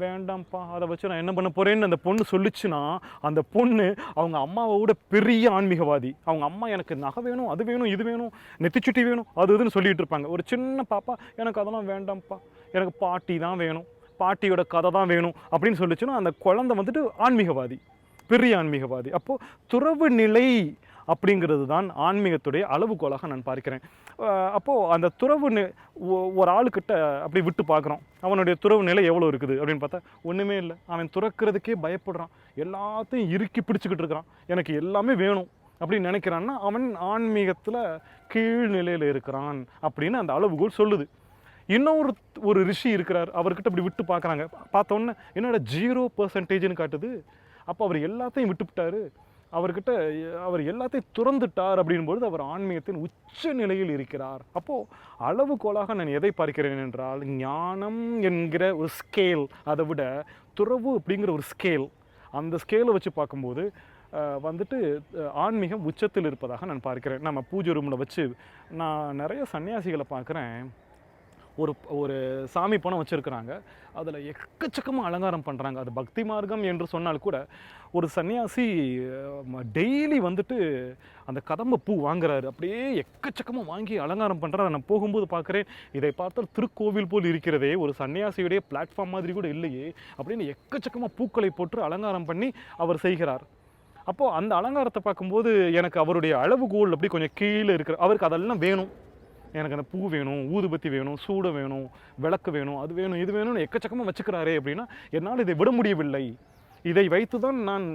வேண்டாம்ப்பா அதை வச்சு நான் என்ன பண்ண போகிறேன்னு அந்த பொண்ணு சொல்லிச்சுன்னா அந்த பொண்ணு அவங்க அம்மாவை விட பெரிய ஆன்மீகவாதி. அவங்க அம்மா எனக்கு நகை வேணும், அது வேணும், இது வேணும், நெத்திச்சுட்டி வேணும், அது இதுன்னு சொல்லிகிட்டு இருப்பாங்க. ஒரு சின்ன பாப்பா எனக்கு அதெல்லாம் வேண்டாம்ப்பா, எனக்கு பாட்டி தான் வேணும், பாட்டியோட கதை தான் வேணும் அப்படின்னு சொல்லிச்சுன்னா அந்த குழந்தை வந்துட்டு ஆன்மீகவாதி, பெரிய ஆன்மீகவாதி. அப்போது துறவு நிலை அப்படிங்கிறது தான் ஆன்மீகத்துடைய அளவுகோலாக நான் பார்க்கிறேன். அப்போது அந்த துறவு ஒரு ஆளுக்கிட்ட அப்படி விட்டு பார்க்குறோம், அவனுடைய துறவு நிலை எவ்வளோ இருக்குது அப்படின்னு பார்த்தா ஒன்றுமே இல்லை. அவன் துறக்கிறதுக்கே பயப்படுறான், எல்லாத்தையும் இறுக்கி பிடிச்சிக்கிட்டு இருக்கிறான், எனக்கு எல்லாமே வேணும் அப்படின்னு நினைக்கிறான்னா அவன் ஆன்மீகத்தில் கீழ்நிலையில் இருக்கிறான் அப்படின்னு அந்த அளவுகோல் சொல்லுது. ஒரு ரிஷி இருக்கிறார், அவர்கிட்ட அப்படி விட்டு பார்க்குறாங்க, பார்த்தோன்னே என்னோட 0% காட்டுது. அப்போ அவர் எல்லாத்தையும் விட்டுவிட்டார், அவர் எல்லாத்தையும் துறந்துட்டார் அப்படின்பொழுது அவர் ஆன்மீகத்தின் உச்ச நிலையில் இருக்கிறார். அப்போது அளவுகோலாக நான் எதை பார்க்கிறேன் என்றால் ஞானம் என்கிற ஒரு ஸ்கேல், அதை விட துறவு அப்படிங்கிற ஒரு ஸ்கேல், அந்த ஸ்கேலை வச்சு பார்க்கும்போது வந்துட்டு ஆன்மீகம் உச்சத்தில் இருப்பதாக நான் பார்க்கிறேன். நம்ம பூஜை ரூமில் வச்சு நான் நிறைய சன்னியாசிகளை பார்க்குறேன், ஒரு சாமி பணம் வச்சுருக்கிறாங்க, அதில் எக்கச்சக்கமாக அலங்காரம் பண்ணுறாங்க. அது பக்தி மார்க்கம் என்று சொன்னால் கூட ஒரு சன்னியாசி டெய்லி வந்துட்டு அந்த கதம்ப பூ வாங்குறாரு, அப்படியே எக்கச்சக்கமாக வாங்கி அலங்காரம் பண்ணுறாரு. நான் போகும்போது பார்க்குறேன், இதை பார்த்தால் திருக்கோவில் போல் இருக்கிறதே, ஒரு சன்னியாசியுடைய பிளாட்ஃபார்ம் மாதிரி கூட இல்லையே அப்படின்னு எக்கச்சக்கமாக பூக்களை போட்டு அலங்காரம் பண்ணி அவர் செய்கிறார். அப்போது அந்த அலங்காரத்தை பார்க்கும்போது எனக்கு அவருடைய அளவுகோல் அப்படி கொஞ்சம் கீழே இருக்கிற, அவருக்கு அதெல்லாம் வேணும், எனக்கு அந்த பூ வேணும், ஊதுபத்தி வேணும், சூடை வேணும், விளக்கு வேணும், அது வேணும், இது வேணும்னு எக்கச்சக்கமாக வச்சுக்கிறாரே அப்படின்னா என்னால் இதை விட முடியவில்லை, இதை வைத்து தான் நான்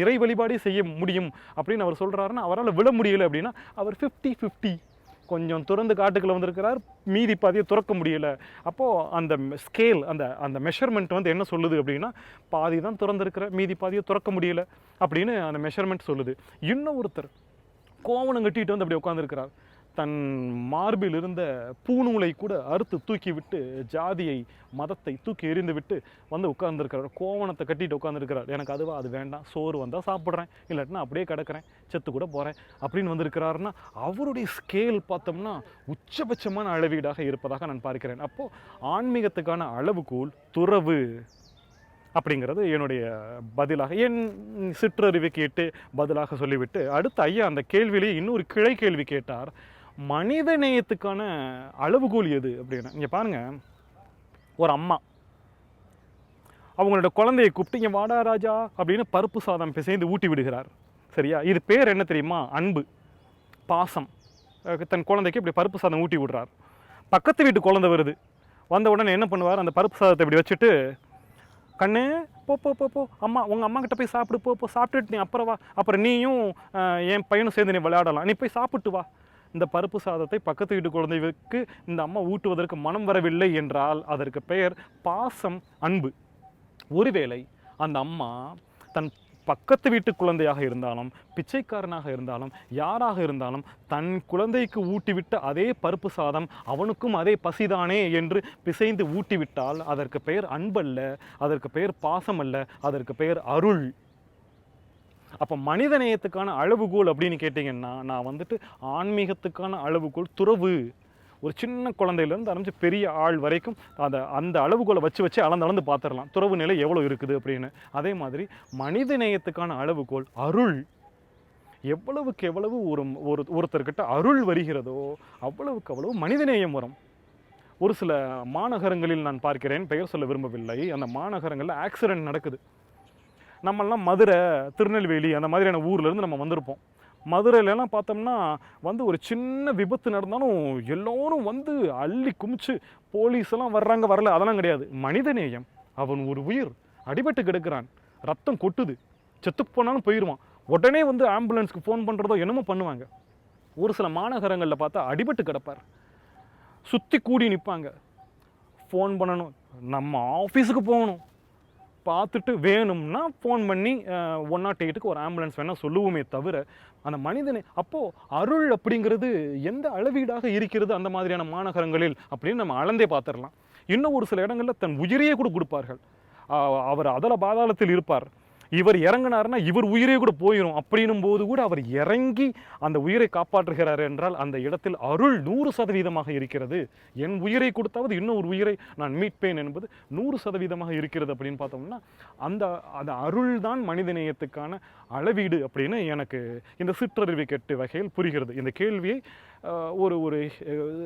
இறை வழிபாடே செய்ய முடியும் அப்படின்னு அவர் சொல்கிறாருன்னா அவரால் விட முடியலை அப்படின்னா அவர் 50-50 கொஞ்சம் துறந்து காட்டுக்குள்ளே வந்திருக்கிறார், மீதி பாதியை துறக்க முடியலை. அப்போது அந்த ஸ்கேல், அந்த மெஷர்மெண்ட் வந்து என்ன சொல்லுது அப்படின்னா பாதி தான் துறந்துருக்கிற, மீதி பாதியை துறக்க முடியலை அப்படின்னு அந்த மெஷர்மெண்ட் சொல்லுது. இன்னும் ஒருத்தர் கோவணம் கட்டிட்டு வந்து அப்படி உட்காந்துருக்கிறார், தன் மார்பில் இருந்த பூநூலை கூட அறுத்து தூக்கி விட்டு, ஜாதியை மதத்தை தூக்கி எறிந்து விட்டு வந்து உட்கார்ந்துருக்கிறார், கோவணத்தை கட்டிட்டு உட்காந்துருக்கிறார். எனக்கு அது வேண்டாம், சோறு வந்தால் சாப்பிட்றேன், இல்லாட்டினா அப்படியே கிடக்கிறேன், செத்து கூட போகிறேன் அப்படின்னு வந்திருக்கிறாருன்னா அவருடைய ஸ்கேல் பார்த்தோம்னா உச்சபட்சமான அளவீடாக இருப்பதாக நான் பார்க்கிறேன். அப்போது ஆன்மீகத்துக்கான அளவுகோல் துறவு அப்படிங்கிறது என்னுடைய பதிலாக, என் சிற்றறிவை கேட்டு பதிலாக சொல்லிவிட்டு அடுத்து ஐயா அந்த கேள்வியிலே இன்னொரு கிளை கேள்வி கேட்டார், மனித நேயத்துக்கான அளவுகோல் எது அப்படின்னு. இங்கே பாருங்கள், ஒரு அம்மா அவங்களோட குழந்தையை கூப்பிட்டு இங்கே வாடா ராஜா அப்படின்னு பருப்பு சாதம் பிசைந்து ஊட்டி விடுகிறார். சரியா, இது பேர் என்ன தெரியுமா? அன்பு, பாசம். தன் குழந்தைக்கு இப்படி பருப்பு சாதம் ஊட்டி விடுறார். பக்கத்து வீட்டு குழந்தை வருது, வந்த உடனே என்ன பண்ணுவார், அந்த பருப்பு சாதத்தை இப்படி வச்சுட்டு, கண்ணு போ போ போ போ அம்மா, உங்கள் அம்மா கிட்ட போய் சாப்பிடு, போ சாப்பிட்டுட்டு நீ அப்புறம் வா, அப்புறம் நீயும் என் பையனும் சேர்ந்து நீ விளையாடலாம், நீ போய் சாப்பிட்டு வா. இந்த பருப்பு சாதத்தை பக்கத்து வீட்டு குழந்தைக்கு இந்த அம்மா ஊட்டுவதற்கு மனம் வரவில்லை என்றால் அதற்கு பெயர் பாசம், அன்பு. ஒருவேளை அந்த அம்மா தன் பக்கத்து வீட்டு குழந்தையாக இருந்தாலும், பிச்சைக்காரனாக இருந்தாலும், யாராக இருந்தாலும் தன் குழந்தைக்கு ஊட்டிவிட்ட அதே பருப்பு சாதம் அவனுக்கும் அதே பசிதானே என்று பிசைந்து ஊட்டிவிட்டால் அதற்கு பெயர் அன்பல்ல, அதற்கு பெயர் பாசம் அல்ல, அதற்கு பெயர் அருள். அப்போ மனிதநேயத்துக்கான அளவுகோல் அப்படின்னு கேட்டிங்கன்னா நான் வந்துட்டு ஆன்மீகத்துக்கான அளவுகோல் துறவு. ஒரு சின்ன குழந்தையிலேருந்து ஆரம்பிச்சு பெரிய ஆள் வரைக்கும் அந்த அளவுகோலை வச்சு அளந்து பார்த்துடலாம் துறவு நிலை எவ்வளோ இருக்குது அப்படின்னு. அதே மாதிரி மனித நேயத்துக்கான அளவுகோல் அருள். எவ்வளவுக்கு எவ்வளவு ஒருத்தர்கிட்ட அருள் வருகிறதோ அவ்வளவுக்கு அவ்வளவு மனிதநேயம் வரும். ஒரு சில மாநகரங்களில் நான் பார்க்கிறேன், பெயர் சொல்ல விரும்பவில்லை, அந்த மாநகரங்களில் ஆக்சிடென்ட் நடக்குது. நம்மெல்லாம் மதுரை, திருநெல்வேலி அந்த மாதிரியான ஊர்லேருந்து நம்ம வந்திருப்போம். மதுரையிலலாம் பார்த்தோம்னா ஒரு சின்ன விபத்து நடந்தாலும் எல்லோரும் அள்ளி குமிச்சு போலீஸெல்லாம் வர்றாங்க, வரல, அதெல்லாம் கிடையாது. மனிதநேயம். அவன் ஒரு உயிர் அடிபட்டு கிடக்கிறான், ரத்தம் கொட்டுது, செத்து போனாலும் போயிடுவான், உடனே ஆம்புலன்ஸ்க்கு ஃபோன் பண்ணுறதோ என்னமோ பண்ணுவாங்க. ஒரு சில மாநகரங்களில் பார்த்தா அடிபட்டு கிடப்பார், சுற்றி கூடி நிற்பாங்க, ஃபோன் பண்ணணும், நம்ம ஆஃபீஸுக்கு போகணும், பார்த்துட்டு வேணும்னா ஃபோன் பண்ணி 108க்கு ஒரு ஆம்புலன்ஸ் வேணால் சொல்லுவோமே தவிர அந்த மனிதனை அப்போது அருள் அப்படிங்கிறது எந்த அளவீடாக இருக்கிறது அந்த மாதிரியான மாநகரங்களில் அப்படின்னு நம்ம அளந்தே பார்த்துடலாம். இன்னும் ஒரு சில இடங்களில் தன் உயிரையே கூட கொடுப்பார்கள். அவர் அதல பாதாளத்தில் இருப்பார், இவர் இறங்கினார்னா இவர் உயிரே கூட போயிடும் அப்படின்னும் போது கூட அவர் இறங்கி அந்த உயிரை காப்பாற்றுகிறார் என்றால் அந்த இடத்தில் அருள் 100% இருக்கிறது. என் உயிரை கொடுத்தாவது இன்னும் ஒரு உயிரை நான் மீட்பேன் என்பது 100% இருக்கிறது அப்படின்னு பார்த்தோம்னா அந்த அருள் தான் மனிதநேயத்துக்கான அளவீடு அப்படின்னு எனக்கு இந்த சிற்றறிவு கெட்டு வகையில் புரிகிறது. இந்த கேள்வியை ஒரு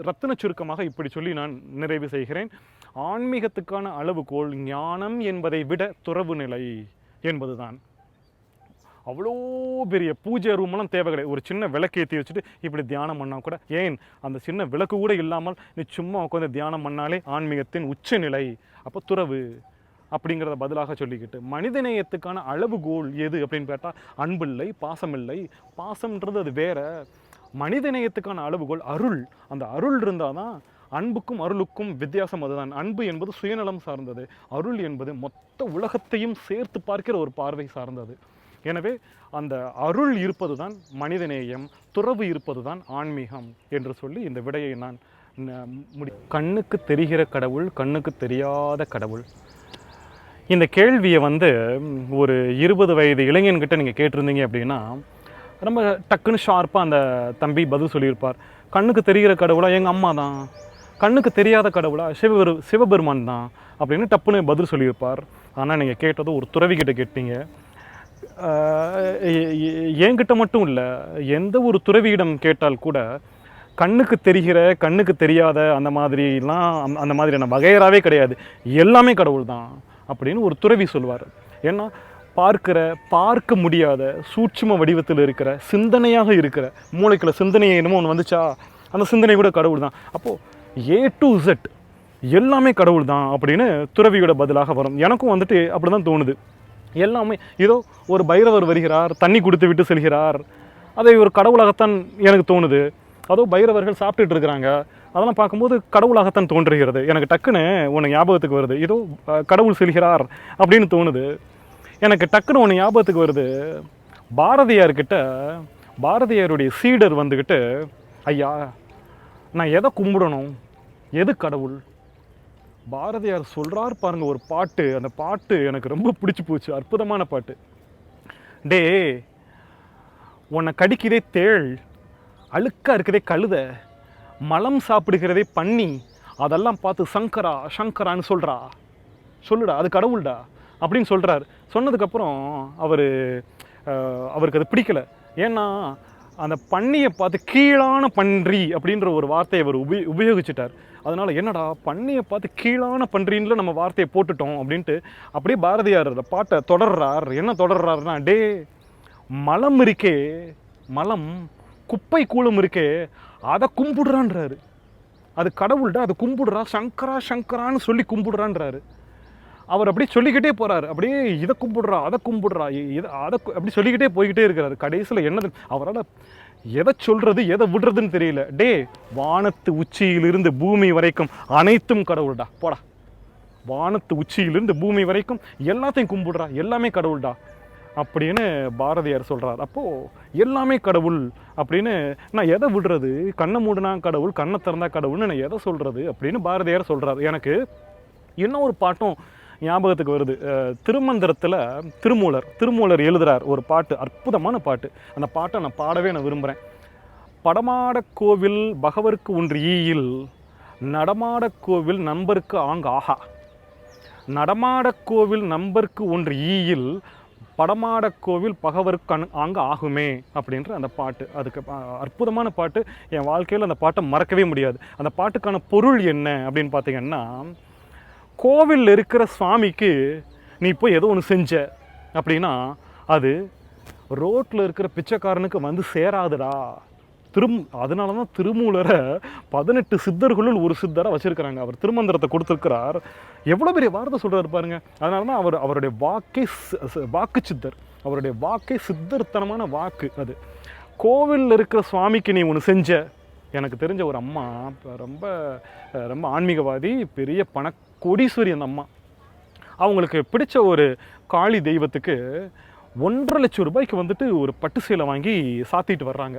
ரத்தின சுருக்கமாக இப்படி சொல்லி நான் நிறைவு செய்கிறேன். ஆன்மீகத்துக்கான அளவுகோல் ஞானம் என்பதை விட துறவு நிலை என்பதுதான். அவ்வளோ பெரிய பூஜை ரூமெல்லாம் தேவை கிடையாது. ஒரு சின்ன விளக்கு ஏற்றி வச்சுட்டு இப்படி தியானம் பண்ணால் கூட, ஏன் அந்த சின்ன விளக்கு கூட இல்லாமல் நீ சும்மா உட்காந்து தியானம் பண்ணாலே ஆன்மீகத்தின் உச்சநிலை. அப்போ துறவு அப்படிங்கிறத பதிலாக சொல்லிக்கிட்டு மனிதநேயத்துக்கான அளவுகோல் எது அப்படின்னு கேட்டால் அன்பில்லை, பாசமில்லை. பாசம்ன்றது அது வேற. மனிதநேயத்துக்கான அளவுகோல் அருள். அந்த அருள் இருந்தால் தான் அன்புக்கும் அருளுக்கும் வித்தியாசம் அதுதான். அன்பு என்பது சுயநலம் சார்ந்தது, அருள் என்பது மொத்த உலகத்தையும் சேர்த்து பார்க்கிற ஒரு பார்வை சார்ந்தது. எனவே அந்த அருள் இருப்பது தான் மனிதநேயம், துறவு இருப்பது தான் ஆன்மீகம் என்று சொல்லி இந்த விடையை நான் கண்ணுக்கு தெரிகிற கடவுள், கண்ணுக்கு தெரியாத கடவுள். இந்த கேள்வியை ஒரு 20 வயது இளைஞன்கிட்ட நீங்கள் கேட்டிருந்தீங்க அப்படின்னா ரொம்ப டக்குன்னு ஷார்ப்பாக அந்த தம்பி பதில் சொல்லியிருப்பார். கண்ணுக்கு தெரிகிற கடவுளா எங்கள் அம்மா தான், கண்ணுக்கு தெரியாத கடவுளா சிவபெருமான் தான் அப்படின்னு டப்புன்னு பதில் சொல்லியிருப்பார். ஆனால் நீங்கள் கேட்டதும் ஒரு துறவிக்கிட்ட கேட்டீங்க. என்கிட்ட மட்டும் இல்லை, எந்த ஒரு துறவியிடம் கேட்டால் கூட கண்ணுக்கு தெரிகிற கண்ணுக்கு தெரியாத அந்த மாதிரியான வகையறாவே கிடையாது, எல்லாமே கடவுள் தான் அப்படின்னு ஒரு துறவி சொல்வார். ஏன்னா பார்க்க முடியாத சூட்சும வடிவத்தில் இருக்கிற சிந்தனையாக இருக்கிற மூளைக்குள்ள சிந்தனையை என்னமோ ஒன்று வந்துச்சா, அந்த சிந்தனை கூட கடவுள் தான். அப்போது A to Z எல்லாமே கடவுள் தான் அப்படின்னு துறவியோட பதிலாக வரும். எனக்கும் அப்படி தான் தோணுது. எல்லாமே ஏதோ ஒரு பைரவர் வருகிறார், தண்ணி கொடுத்து விட்டு செல்கிறார், அதை ஒரு கடவுளாகத்தான் எனக்கு தோணுது. அதோ பைரவர்கள் சாப்பிட்டுட்டு இருக்கிறாங்க, அதெல்லாம் பார்க்கும்போது கடவுளாகத்தான் தோன்றுகிறது. எனக்கு டக்குன்னு ஒன்று ஞாபகத்துக்கு வருது, ஏதோ கடவுள் செல்கிறார் அப்படின்னு தோணுது. எனக்கு டக்குன்னு ஒன்று ஞாபகத்துக்கு வருது, பாரதியார்கிட்ட பாரதியாருடைய சீடர் ஐயா நான் எதை கும்பிடணும், எது கடவுள்? பாரதியார் சொல்கிறார் பாருங்க ஒரு பாட்டு, அந்த பாட்டு எனக்கு ரொம்ப பிடிச்சி போச்சு, அற்புதமான பாட்டு. டே உன்னை கடிக்கிறதே தேள், அழுக்கா இருக்கிறதே கழுத, மலம் சாப்பிடுகிறதே பண்ணி, அதெல்லாம் பார்த்து சங்கரா சங்கரான்னு சொல்லுடா, அது கடவுள்டா அப்படின்னு சொல்கிறார். சொன்னதுக்கப்புறம் அவருக்கு அது பிடிக்கலை. ஏன்னா அந்த பண்ணியை பார்த்து கீழான பன்றி அப்படின்ற ஒரு வார்த்தையை அவர் உபயோகிச்சிட்டார். அதனால் என்னடா பண்ணியை பார்த்து கீழான பன்றின்ல நம்ம வார்த்தையை போட்டுட்டோம் அப்படின்ட்டு அப்படியே பாரதியார் பாட்டை தொடர்றார். என்ன தொடர்றாருன்னா, டே மலம் இருக்கே, மலம் குப்பை கூலம் இருக்கே, அதை கும்பிடுறான்றாரு. அது கடவுள்டா, அதை கும்பிடுறா, சங்கரா சங்கரான்னு சொல்லி கும்பிடுறான்றாரு. அவர் அப்படியே சொல்லிக்கிட்டே போகிறார், அப்படியே இதை கும்பிடுறா அதை கும்பிடுறா அதை அப்படி சொல்லிக்கிட்டே போய்கிட்டே இருக்கிறார். கடைசியில் என்னது அவரால் எதை சொல்கிறது எதை விடுறதுன்னு தெரியல. டே வானத்து உச்சியிலிருந்து பூமி வரைக்கும் அனைத்தும் கடவுள்டா, போடா, வானத்து உச்சியிலிருந்து பூமி வரைக்கும் எல்லாத்தையும் கும்பிடுறா, எல்லாமே கடவுள்டா அப்படின்னு பாரதியார் சொல்கிறார். அப்போது எல்லாமே கடவுள் அப்படின்னு நான் எதை விடுறது, கண்ணை மூடினா கடவுள், கண்ணை திறந்தா கடவுள்னு நான் எதை சொல்கிறது அப்படின்னு பாரதியார் சொல்கிறார். எனக்கு இன்னொரு பாட்டும் ஞாபகத்துக்கு வருது. திருமந்திரத்தில் திருமூலர் எழுதுகிறார் ஒரு பாட்டு, அற்புதமான பாட்டு. அந்த பாட்டை நான் பாடவே நான் விரும்புகிறேன். படமாடக் கோவில் பகவருக்கு ஒன்று ஈயில், நடமாடக் கோவில் நண்பருக்கு ஆங்கு ஆகா. நடமாடக் கோவில் நண்பருக்கு ஒன்று ஈயில், படமாடக் கோவில் பகவருக்கு அங்கே ஆகுமே அப்படின்ற அந்த பாட்டு. அதுக்கு அற்புதமான பாட்டு. என் வாழ்க்கையில் அந்த பாட்டை மறக்கவே முடியாது. அந்த பாட்டுக்கான பொருள் என்ன அப்படின்னு பார்த்தீங்கன்னா, கோவிலில் இருக்கிற சுவாமிக்கு நீ போய் ஏதோ ஒன்று செஞ்ச அப்படின்னா அது ரோட்டில் இருக்கிற பிச்சைக்காரனுக்கு வந்து சேராதுடா. அதனால தான் திருமூலரை 18 சித்தர்களுள் ஒரு சித்தரை வச்சிருக்கிறாங்க. அவர் திருமந்திரத்தை கொடுத்துருக்கிறார். எவ்வளோ பெரிய வார்த்தை சொல்கிறாரு பாருங்க. அதனால தான் அவருடைய வாக்கு சித்தர். அவருடைய வாக்கே சித்தர்த்தனமான வாக்கு. அது கோவிலில் இருக்கிற சுவாமிக்கு நீ ஒன்று செஞ்ச. எனக்கு தெரிஞ்ச ஒரு அம்மா ரொம்ப ரொம்ப ஆன்மீகவாதி, பெரிய கோடீஸ்வரி. அந்த அம்மா அவங்களுக்கு பிடிச்ச ஒரு காளி தெய்வத்துக்கு 1,50,000 ரூபாய்க்கு வந்துட்டு ஒரு பட்டு சேலை வாங்கி சாத்திட்டு வர்றாங்க.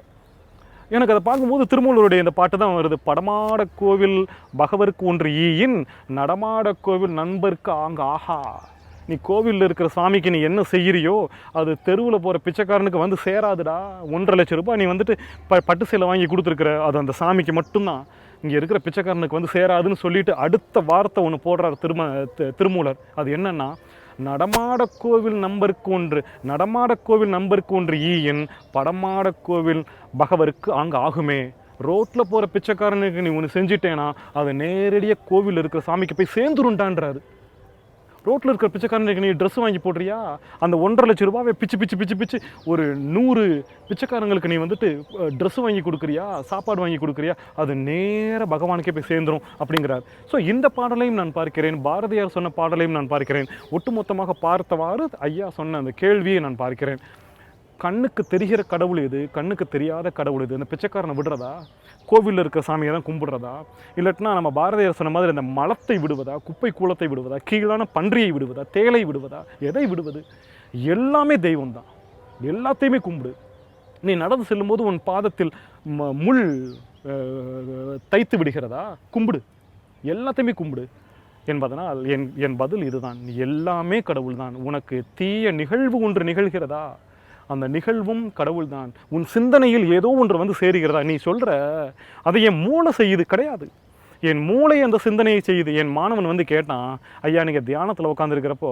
எனக்கு அதை பார்க்கும்போது திருமூலருடைய இந்த பாட்டு தான் வருது. படமாடக் கோவில் பகவருக்கு ஒன்று ஈயின், நடமாடக் கோவில் நண்பருக்கு ஆங்கு ஆஹா. நீ கோவிலில் இருக்கிற சாமிக்கு நீ என்ன செய்கிறியோ அது தெருவில் போகிற பிச்சைக்காரனுக்கு வந்து சேராதுடா. 1,50,000 ரூபாய் நீ வந்துட்டு பட்டு சேலை வாங்கி கொடுத்துருக்குற, அது அந்த சாமிக்கு மட்டும்தான், இங்கே இருக்கிற பிச்சைக்காரனுக்கு வந்து சேராதுன்னு சொல்லிட்டு அடுத்த வார்த்தை ஒன்று போடுறார் திருமூலர். அது என்னன்னா, நடமாடக் கோவில் நம்பருக்கு ஒன்று, நடமாடக் கோவில் நம்பருக்கு ஒன்று ஈயின், படமாடக் கோவில் பகவருக்கு அங்கே ஆகுமே. ரோட்டில் போகிற பிச்சைக்காரனுக்கு நீ ஒன்று செஞ்சிட்டேன்னா அது நேரடியாக கோவில் இருக்கிற சாமிக்கு போய் சேர்ந்துருண்டான்றாரு. ரோட்டில் இருக்கிற பிச்சைக்காரனுக்கு நீ ட்ரெஸ் வாங்கி போடுறியா, அந்த 1,50,000 ரூபாவை பிச்சு பிச்சு பிச்சு பிச்சு ஒரு 100 பிச்சைக்காரங்களுக்கு நீ வந்துட்டு ட்ரெஸ் வாங்கி கொடுக்குறியா, சாப்பாடு வாங்கி கொடுக்குறியா, அது நேர பகவானுக்கே போய் சேர்ந்துடும் அப்படிங்கிறார். ஸோ இந்த பாடலையும் நான் பார்க்கிறேன், பாரதியார் சொன்ன பாடலையும் நான் பார்க்கிறேன். ஒட்டுமொத்தமாக பார்த்தவாறு ஐயா சொன்ன அந்த கேள்வியை நான் பார்க்கிறேன். கண்ணுக்கு தெரிகிற கடவுள் எது, கண்ணுக்கு தெரியாத கடவுள் எது? அந்த பிச்சைக்காரனை விடுறதா, கோவிலில் இருக்கிற சாமியை தான் கும்பிடுறதா, இல்லாட்டினா நம்ம பாரதியார் சொன்ன மாதிரி அந்த மலத்தை விடுவதா, குப்பை கூலத்தை விடுவதா, கீழான பன்றியை விடுவதா, தேலை விடுவதா, எதை விடுவது? எல்லாமே தெய்வம் தான். எல்லாத்தையுமே கும்பிடு. நீ நடந்து செல்லும்போது உன் பாதத்தில் முள் தைத்து விடுகிறதா, கும்பிடு. எல்லாத்தையுமே கும்பிடு என்பதனால் என் பதில் இதுதான். எல்லாமே கடவுள் தான். உனக்கு தீய நிகழ்வு ஒன்று நிகழ்கிறதா, அந்த நிகழ்வும் கடவுள் தான். உன் சிந்தனையில் ஏதோ ஒன்று வந்து சேருகிறதா, நீ சொல்கிற அதை என் மூளை செய்யுது கிடையாது, என் மூளை அந்த சிந்தனையை செய்யுது. என் மாணவன் வந்து கேட்டான், ஐயா நீங்கள் தியானத்தில் உட்காந்துருக்கிறப்போ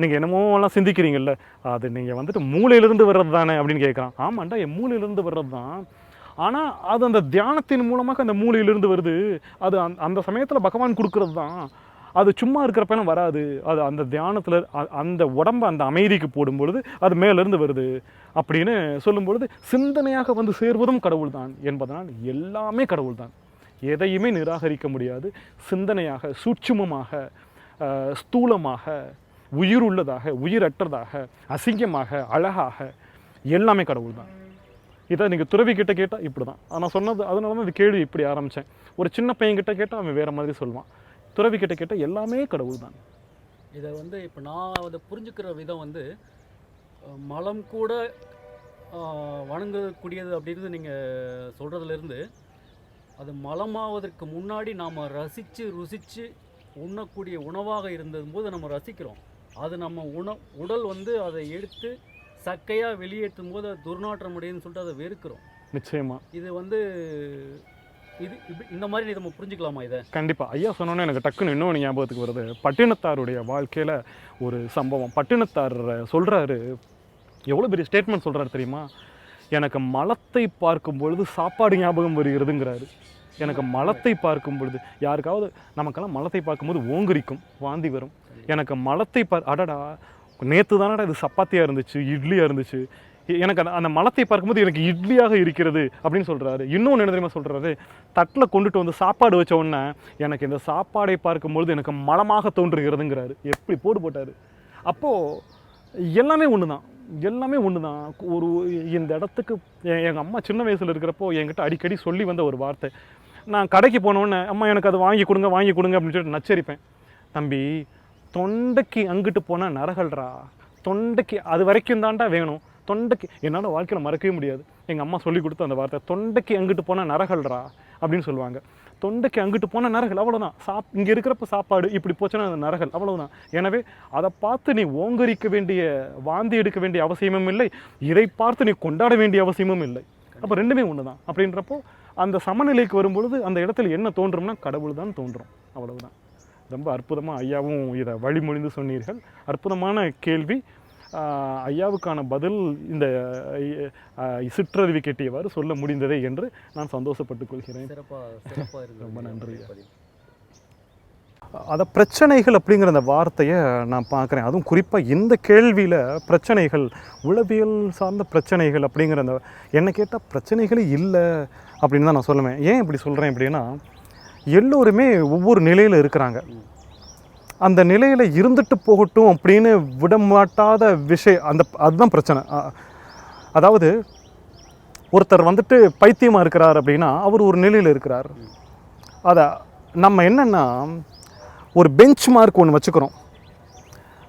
நீங்கள் என்னமோலாம் சிந்திக்கிறீங்கல்ல, அது நீங்கள் வந்துட்டு மூளையிலிருந்து வர்றது தானே அப்படின்னு கேட்குறான். ஆமாண்டா, என் மூளையிலிருந்து வர்றது தான். ஆனால் அது அந்த தியானத்தின் மூலமாக அந்த மூளையிலிருந்து வருது. அது அந்த சமயத்தில் பகவான் கொடுக்கறது தான். அது சும்மா இருக்கிறப்பெல்லாம் வராது. அது அந்த தியானத்தில் அந்த உடம்பை அந்த அமைதிக்கு போடும்பொழுது அது மேலேருந்து வருது அப்படின்னு சொல்லும்பொழுது சிந்தனையாக வந்து சேர்வதும் கடவுள் தான் என்பதனால் எல்லாமே கடவுள் தான். எதையுமே நிராகரிக்க முடியாது. சிந்தனையாக, சூட்சுமமாக, ஸ்தூலமாக, உயிருள்ளதாக, உயிரற்றதாக, அசிங்கமாக, அழகாக எல்லாமே கடவுள் தான். இதை நீங்கள் துறவி கிட்ட கேட்டால் இப்படி தான் நான் சொன்னது. அதனால தான் இந்த கேள்வி இப்படி ஆரம்பித்தேன். ஒரு சின்ன பையன்கிட்ட கேட்டால் அவன் வேறு மாதிரி சொல்லுவான். துறவி கிட்ட கேட்டால் எல்லாமே கடவுள் தான். இதை வந்து இப்போ நான் அதை புரிஞ்சுக்கிற விதம் வந்து மலம் கூட வணங்கக்கூடியது அப்படின்றது நீங்கள் சொல்கிறதுலேருந்து, அது மலமாவதற்கு முன்னாடி நாம் ரசித்து ருசித்து உண்ணக்கூடிய உணவாக இருந்தபோது நம்ம ரசிக்கிறோம். அது நம்ம உடல் வந்து அதை எடுத்து சக்கையாக வெளியேற்றும் போது அது துர்நாற்றம் அடையுதுன்னு சொல்லிட்டு அதை வெறுக்கிறோம். நிச்சயமாக இது வந்து இந்த மாதிரி நம்ம புரிஞ்சுக்கலாமா இதை? கண்டிப்பாக. ஐயா சொன்னோன்னே எனக்கு டக்குன்னு இன்னொன்று ஞாபகத்துக்கு வருது. பட்டினத்தாருடைய வாழ்க்கையில் ஒரு சம்பவம். பட்டினத்தார் சொல்கிறாரு, எவ்வளோ பெரிய ஸ்டேட்மெண்ட் சொல்கிறாரு தெரியுமா? எனக்கு மலத்தை பார்க்கும் பொழுது சாப்பாடு ஞாபகம் வருகிறதுங்கிறாரு. எனக்கு மலத்தை பார்க்கும் பொழுது, யாருக்காவது நமக்கெல்லாம் மலத்தை பார்க்கும்போது ஓங்கரிக்கும், வாந்தி வரும். எனக்கு மலத்தை அடடா நேற்று தானடா இது சப்பாத்தியாக இருந்துச்சு, இட்லியாக இருந்துச்சு, எனக்கு அந்த மலத்தை பார்க்கும்போது எனக்கு இட்லியாக இருக்கிறது அப்படின்னு சொல்கிறாரு. இன்னொன்று என்ன தெரியுமா சொல்கிறாரு? தட்டில் கொண்டுட்டு வந்து சாப்பாடு வச்ச உடனே எனக்கு இந்த சாப்பாடை பார்க்கும்பொழுது எனக்கு மலமாக தோன்றுகிறதுங்கிறாரு. எப்படி போட்டார். அப்போது எல்லாமே ஒன்று தான், எல்லாமே ஒன்று தான். ஒரு இந்த இடத்துக்கு எங்கள் அம்மா சின்ன வயசில் இருக்கிறப்போ என்கிட்ட அடிக்கடி சொல்லி வந்த ஒரு வார்த்தை. நான் கடைக்கு போனோடனே அம்மா எனக்கு அது வாங்கி கொடுங்க அப்படின்னு சொல்லிட்டு நச்சரிப்பேன். தம்பி, தொண்டைக்கு அங்கிட்டு போனால் நரகல்றா, தொண்டைக்கு அது வரைக்கும் தாண்டா வேணும், தொண்டைக்கு. என்னால் வாழ்க்கையில் மறக்கவே முடியாது எங்கள் அம்மா சொல்லி கொடுத்த அந்த வார்த்தை. தொண்டைக்கு அங்கிட்டு போனால் நரகல்றா அப்படின்னு சொல்லுவாங்க. தொண்டைக்கு அங்கிட்டு போனால் நரகல், அவ்வளோதான். இங்கே இருக்கிறப்ப சாப்பாடு இப்படி போச்சுன்னா அது நரகல், அவ்வளோதான். எனவே அதை பார்த்து நீ ஓங்கரிக்க வேண்டிய, வாந்தி எடுக்க வேண்டிய அவசியமும் இல்லை, இதை பார்த்து நீ கொண்டாட வேண்டிய அவசியமும் இல்லை. அப்போ ரெண்டுமே ஒன்று தான். அப்படின்றப்போ அந்த சமநிலைக்கு வரும்பொழுது அந்த இடத்துல என்ன தோன்றும்னா கடவுள் தான் தோன்றும். அவ்வளவுதான். ரொம்ப அற்புதமாக ஐயாவும் இதை வழிமொழிந்து சொன்னீர்கள். அற்புதமான கேள்வி. ஐயாவுக்கான பதில் இந்த சிற்றறிவி கெட்டியவாறு சொல்ல முடிந்ததே என்று நான் சந்தோஷப்பட்டுக் கொள்கிறேன். ரொம்ப நன்றி. அதை பிரச்சனைகள் அப்படிங்கிற அந்த வார்த்தையை நான் பார்க்குறேன். அதுவும் குறிப்பாக இந்த கேள்வியில் பிரச்சனைகள், உளவியல் சார்ந்த பிரச்சனைகள் அப்படிங்கிற அந்த என்னை கேட்டால் பிரச்சனைகளே இல்லை அப்படின்னு தான் நான் சொல்லுவேன். ஏன் இப்படி சொல்கிறேன் அப்படின்னா, எல்லோருமே ஒவ்வொரு நிலையில் இருக்கிறாங்க. அந்த நிலையில் இருந்துட்டு போகட்டும் அப்படின்னு விடமாட்டாத விஷயம் அதுதான் பிரச்சனை. அதாவது ஒருத்தர் வந்துட்டு பைத்தியமாக இருக்கிறார் அப்படின்னா அவர் ஒரு நிலையில் இருக்கிறார். அதை நம்ம என்னென்னா ஒரு பெஞ்ச் மார்க் ஒன்று வச்சுக்கிறோம்.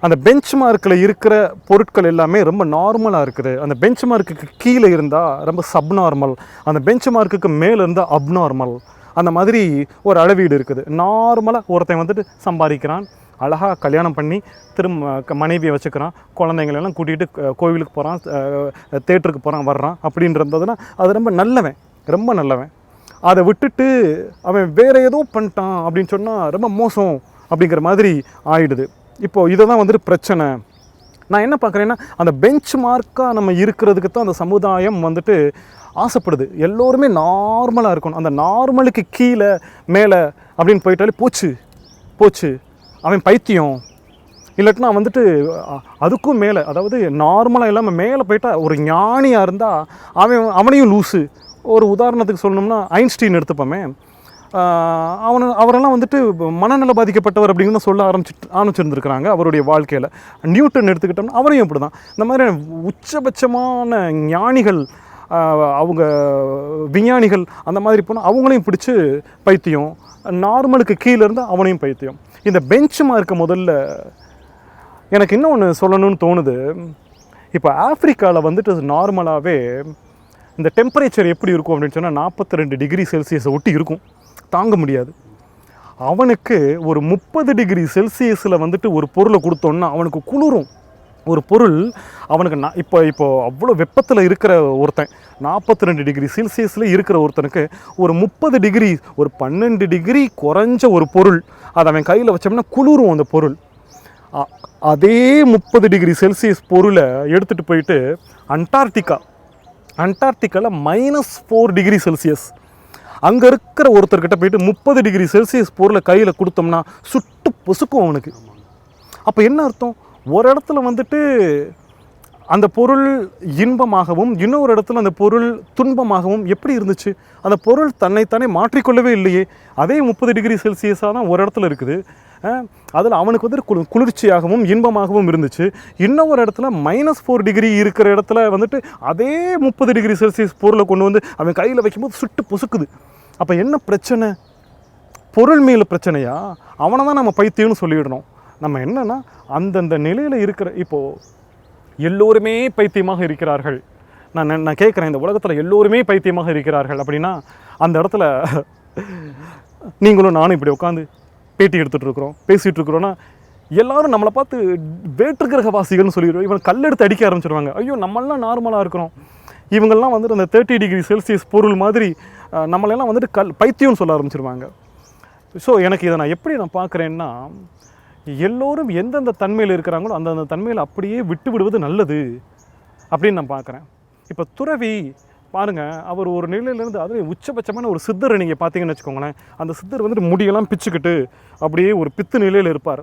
அந்த பெஞ்ச் மார்க்கில் இருக்கிற பொருட்கள் எல்லாமே ரொம்ப நார்மலாக இருக்குது. அந்த பெஞ்ச் மார்க்குக்கு கீழே இருந்தால் ரொம்ப சப்நார்மல், அந்த பெஞ்ச் மார்க்குக்கு மேலே இருந்தால் அப்நார்மல். அந்த மாதிரி ஒரு அளவீடு இருக்குது. நார்மலாக ஒருத்தன் வந்துட்டு சம்பாதிக்கிறான், அழகாக கல்யாணம் பண்ணி திரும்ப மனைவியை வச்சுக்கிறான், குழந்தைங்களெல்லாம் கூட்டிகிட்டு கோவிலுக்கு போகிறான், தேட்டருக்கு போகிறான், வர்றான் அப்படின்றதுனா அது ரொம்ப நல்லவன், ரொம்ப நல்லவன். அதை விட்டுட்டு அவன் வேறு ஏதோ பண்ணிட்டான் அப்படின்னு சொன்னால் ரொம்ப மோசம் அப்படிங்கிற மாதிரி ஆயிடுது. இப்போது இதை தான் வந்துட்டு பிரச்சனை. நான் என்ன பார்க்குறேன்னா, அந்த பெஞ்ச் மார்க்காக நம்ம இருக்கிறதுக்கு தான் அந்த சமுதாயம் வந்துட்டு ஆசைப்படுது. எல்லோருமே நார்மலாக இருக்கணும். அந்த நார்மலுக்கு கீழே மேலே அப்படின்னு போயிட்டாலே போச்சு அவன் பைத்தியம். இல்லாட்டினா வந்துட்டு அதுக்கும் மேலே, அதாவது நார்மலாக இல்லாமல் மேலே போயிட்டா ஒரு ஞானியாக இருந்தால் அவனையும் லூஸு. ஒரு உதாரணத்துக்கு சொல்லணும்னா ஐன்ஸ்டீன் எடுத்துப்போமே. அவரெல்லாம் வந்துட்டு மனநல பாதிக்கப்பட்டவர் அப்படின்னு தான் சொல்ல ஆரம்பிச்சிருந்துருக்குறாங்க அவருடைய வாழ்க்கையில். நியூட்டன் எடுத்துக்கிட்டோம்னா அவரையும் அப்படி தான். இந்த மாதிரி உச்சபட்சமான ஞானிகள், அவங்க விஞ்ஞானிகள் அந்த மாதிரி போனால் அவங்களையும் பிடிச்சி பைத்தியம். நார்மலுக்கு கீழே இருந்தால் அவனையும் பைத்தியம். இந்த பெஞ்ச் மார்க்கு முதல்ல எனக்கு இன்னும் ஒன்று சொல்லணும்னு தோணுது. இப்போ ஆஃப்ரிக்காவில் வந்துட்டு நார்மலாகவே இந்த டெம்பரேச்சர் எப்படி இருக்கும் அப்படின்னு சொன்னால் 42 டிகிரி செல்சியஸை ஒட்டி இருக்கும், தாங்க முடியாது. அவனுக்கு ஒரு 30 டிகிரி செல்சியஸில் வந்துட்டு ஒரு பொருளை கொடுத்தோன்னா அவனுக்கு குளிரும். ஒரு பொருள் அவனுக்கு இப்போ அவ்வளோ வெப்பத்தில் இருக்கிற ஒருத்தன் 42 டிகிரி செல்சியஸில் இருக்கிற ஒருத்தனுக்கு ஒரு 30 டிகிரி, ஒரு 12 டிகிரி குறைஞ்ச ஒரு பொருள் அதை அவன் கையில் வச்சோம்னா குளிரும் அந்த பொருள். அதே 30 டிகிரி செல்சியஸ் பொருளை எடுத்துகிட்டு போயிட்டு அண்டார்டிகாவில் -4 டிகிரி செல்சியஸ் அங்கே இருக்கிற ஒருத்தர்கிட்ட போயிட்டு 30 டிகிரி செல்சியஸ் பொருளை கையில் கொடுத்தோம்னா சுட்டு பொசுக்கும் அவனுக்கு. அப்போ என்ன அர்த்தம்? ஒரு இடத்துல வந்துட்டு அந்த பொருள் இன்பமாகவும் இன்னொரு இடத்துல அந்த பொருள் துன்பமாகவும் எப்படி இருந்துச்சு? அந்த பொருள் தன்னைத்தானே மாற்றிக்கொள்ளவே இல்லையே. அதே 30 டிகிரி செல்சியஸாக தான் ஒரு இடத்துல இருக்குது. அதில் அவனுக்கு வந்துட்டு குளிர்ச்சியாகவும் இன்பமாகவும் இருந்துச்சு. இன்னொரு இடத்துல -4 டிகிரி இருக்கிற இடத்துல வந்துட்டு அதே 30 டிகிரி செல்சியஸ் பொருளை கொண்டு வந்து அவன் கையில் வைக்கும்போது சுட்டு பொசுக்குது. அப்போ என்ன பிரச்சனை? பொருள் மேலே பிரச்சனையா? அவனை தான் நம்ம பைத்தியம்னு சொல்லிவிடணும். நம்ம என்னென்னா அந்தந்த நிலையில் இருக்கிற, இப்போது எல்லோருமே பைத்தியமாக இருக்கிறார்கள். நான் கேட்குறேன், இந்த உலகத்தில் எல்லோருமே பைத்தியமாக இருக்கிறார்கள் அப்படின்னா அந்த இடத்துல நீங்களும் நானும் இப்படி உட்காந்து பேட்டி எடுத்துகிட்டு இருக்கிறோம், பேசிகிட்டு இருக்கிறோன்னா எல்லோரும் நம்மளை பார்த்து வேற்றுக்கிரகவாசிகள்னு சொல்லிடுவோம். இவன் கல்லெடுத்து அடிக்க ஆரம்பிச்சிடுவாங்க. ஐயோ நம்மளாம் நார்மலாக இருக்கிறோம், இவங்கெல்லாம் வந்துட்டு அந்த 30 டிகிரி செல்சியஸ் பொருள் மாதிரி நம்மளெல்லாம் வந்துட்டு பைத்தியம்னு சொல்ல ஆரம்பிச்சிருவாங்க. ஸோ எனக்கு இதை நான் பார்க்குறேன்னா, எல்லோரும் எந்தெந்த தன்மையில் இருக்கிறாங்களோ அந்தந்த தன்மையில் அப்படியே விட்டு விடுவது நல்லது அப்படின்னு நான் பார்க்குறேன். இப்போ துறவி பாருங்கள், அவர் ஒரு நிலையிலேருந்து அதுவே உச்சபட்சமான ஒரு சித்தரை நீங்கள் பார்த்தீங்கன்னு வச்சுக்கோங்களேன். அந்த சித்தர் வந்துட்டு முடியெல்லாம் பிச்சுக்கிட்டு அப்படியே ஒரு பித்து நிலையில் இருப்பார்.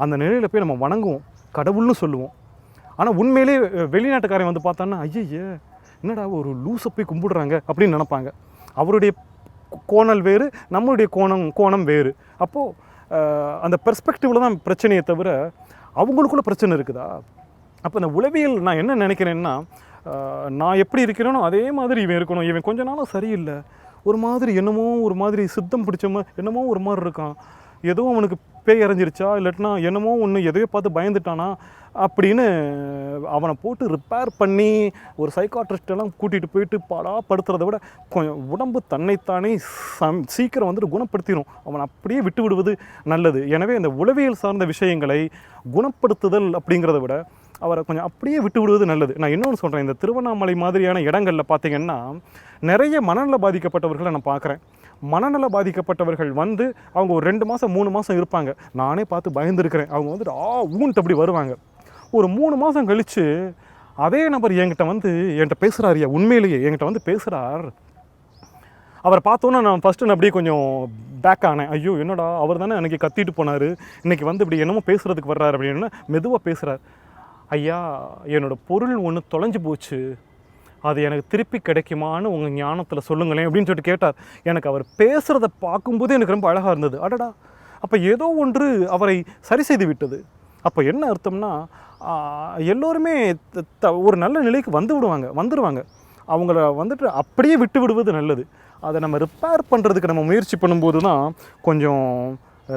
அந்த நிலையில் போய் நம்ம வணங்குவோம், கடவுள்னு சொல்லுவோம். ஆனால் உண்மையிலே வெளிநாட்டுக்காரன் வந்து பார்த்தான்னா, ஐயே என்னடா ஒரு லூஸை போய் கும்பிடுறாங்க அப்படின்னு நினப்பாங்க. அவருடைய கோணல் வேறு, நம்மளுடைய கோணம் வேறு. அப்போது அந்த பெர்ஸ்பெக்டிவில் தான் பிரச்சனையை தவிர அவங்களுக்குள்ள பிரச்சனை இருக்குதா? அப்போ இந்த உளவியல் நான் என்ன நினைக்கிறேன்னா, நான் எப்படி இருக்கிறேனோ அதே மாதிரி இவன் இருக்கணும். இவன் கொஞ்ச நாளும் சரியில்லை, ஒரு மாதிரி என்னமோ ஒரு மாதிரி சித்தம் பிடிச்ச மாதிரி என்னமோ ஒரு மாதிரி இருக்கான், ஏதோ அவனுக்கு பேய் அரைஞ்சிருச்சா இல்லாட்டினா என்னமோ ஒன்று எதையோ பார்த்து பயந்துட்டானா அப்படின்னு அவனை போட்டு ரிப்பேர் பண்ணி ஒரு சைக்காட்ரிஸ்டெல்லாம் கூட்டிகிட்டு போயிட்டு படுத்துறதை விட கொஞ்சம் உடம்பு தன்னைத்தானே சீக்கிரம் வந்துட்டு குணப்படுத்திடும். அவனை அப்படியே விட்டு விடுவது நல்லது. எனவே இந்த உளவியல் சார்ந்த விஷயங்களை குணப்படுத்துதல் அப்படிங்கிறத விட அவரை கொஞ்சம் அப்படியே விட்டு விடுவது நல்லது. நான் இன்னொன்று சொல்கிறேன், இந்த திருவண்ணாமலை மாதிரியான இடங்களில் பார்த்திங்கன்னா நிறைய மனநல பாதிக்கப்பட்டவர்களை நான் பார்க்குறேன். மனநல பாதிக்கப்பட்டவர்கள் வந்து அவங்க ஒரு 2 மாதம் 3 மாதம் இருப்பாங்க. நானே பார்த்து பயந்துருக்கிறேன். அவங்க வந்துட்டு ஊன்ட்டு அப்படி வருவாங்க. ஒரு 3 மாதம் கழித்து அதே நபர் என்கிட்ட பேசுகிறாருயா, உண்மையிலேயே என்கிட்ட வந்து பேசுகிறார். அவரை பார்த்தோன்னா நான் ஃபஸ்ட்டு அப்படியே கொஞ்சம் பேக் ஆனேன். ஐயோ என்னடா அவர் தானே அன்றைக்கி கத்திட்டு போனார், இன்றைக்கி வந்து இப்படி என்னமோ பேசுகிறதுக்கு வர்றாரு அப்படின்னு மெதுவாக பேசுகிறார். ஐயா என்னோடய பொருள் ஒன்று தொலைஞ்சு போச்சு, அது எனக்கு திருப்பி கிடைக்குமான்னு உங்கள் ஞானத்தில் சொல்லுங்களேன் அப்படின்னு சொல்லிட்டு கேட்டார். எனக்கு அவர் பேசுகிறத பார்க்கும்போது எனக்கு ரொம்ப அழகாக இருந்தது. அடடா, அப்போ ஏதோ ஒன்று அவரை சரி செய்து விட்டது. அப்போ என்ன அர்த்தம்னா எல்லோருமே ஒரு நல்ல நிலைக்கு வந்துடுவாங்க. அவங்கள வந்துட்டு அப்படியே விட்டு விடுவது நல்லது. அதை நம்ம ரிப்பேர் பண்ணுறதுக்கு நம்ம முயற்சி பண்ணும்போது தான் கொஞ்சம்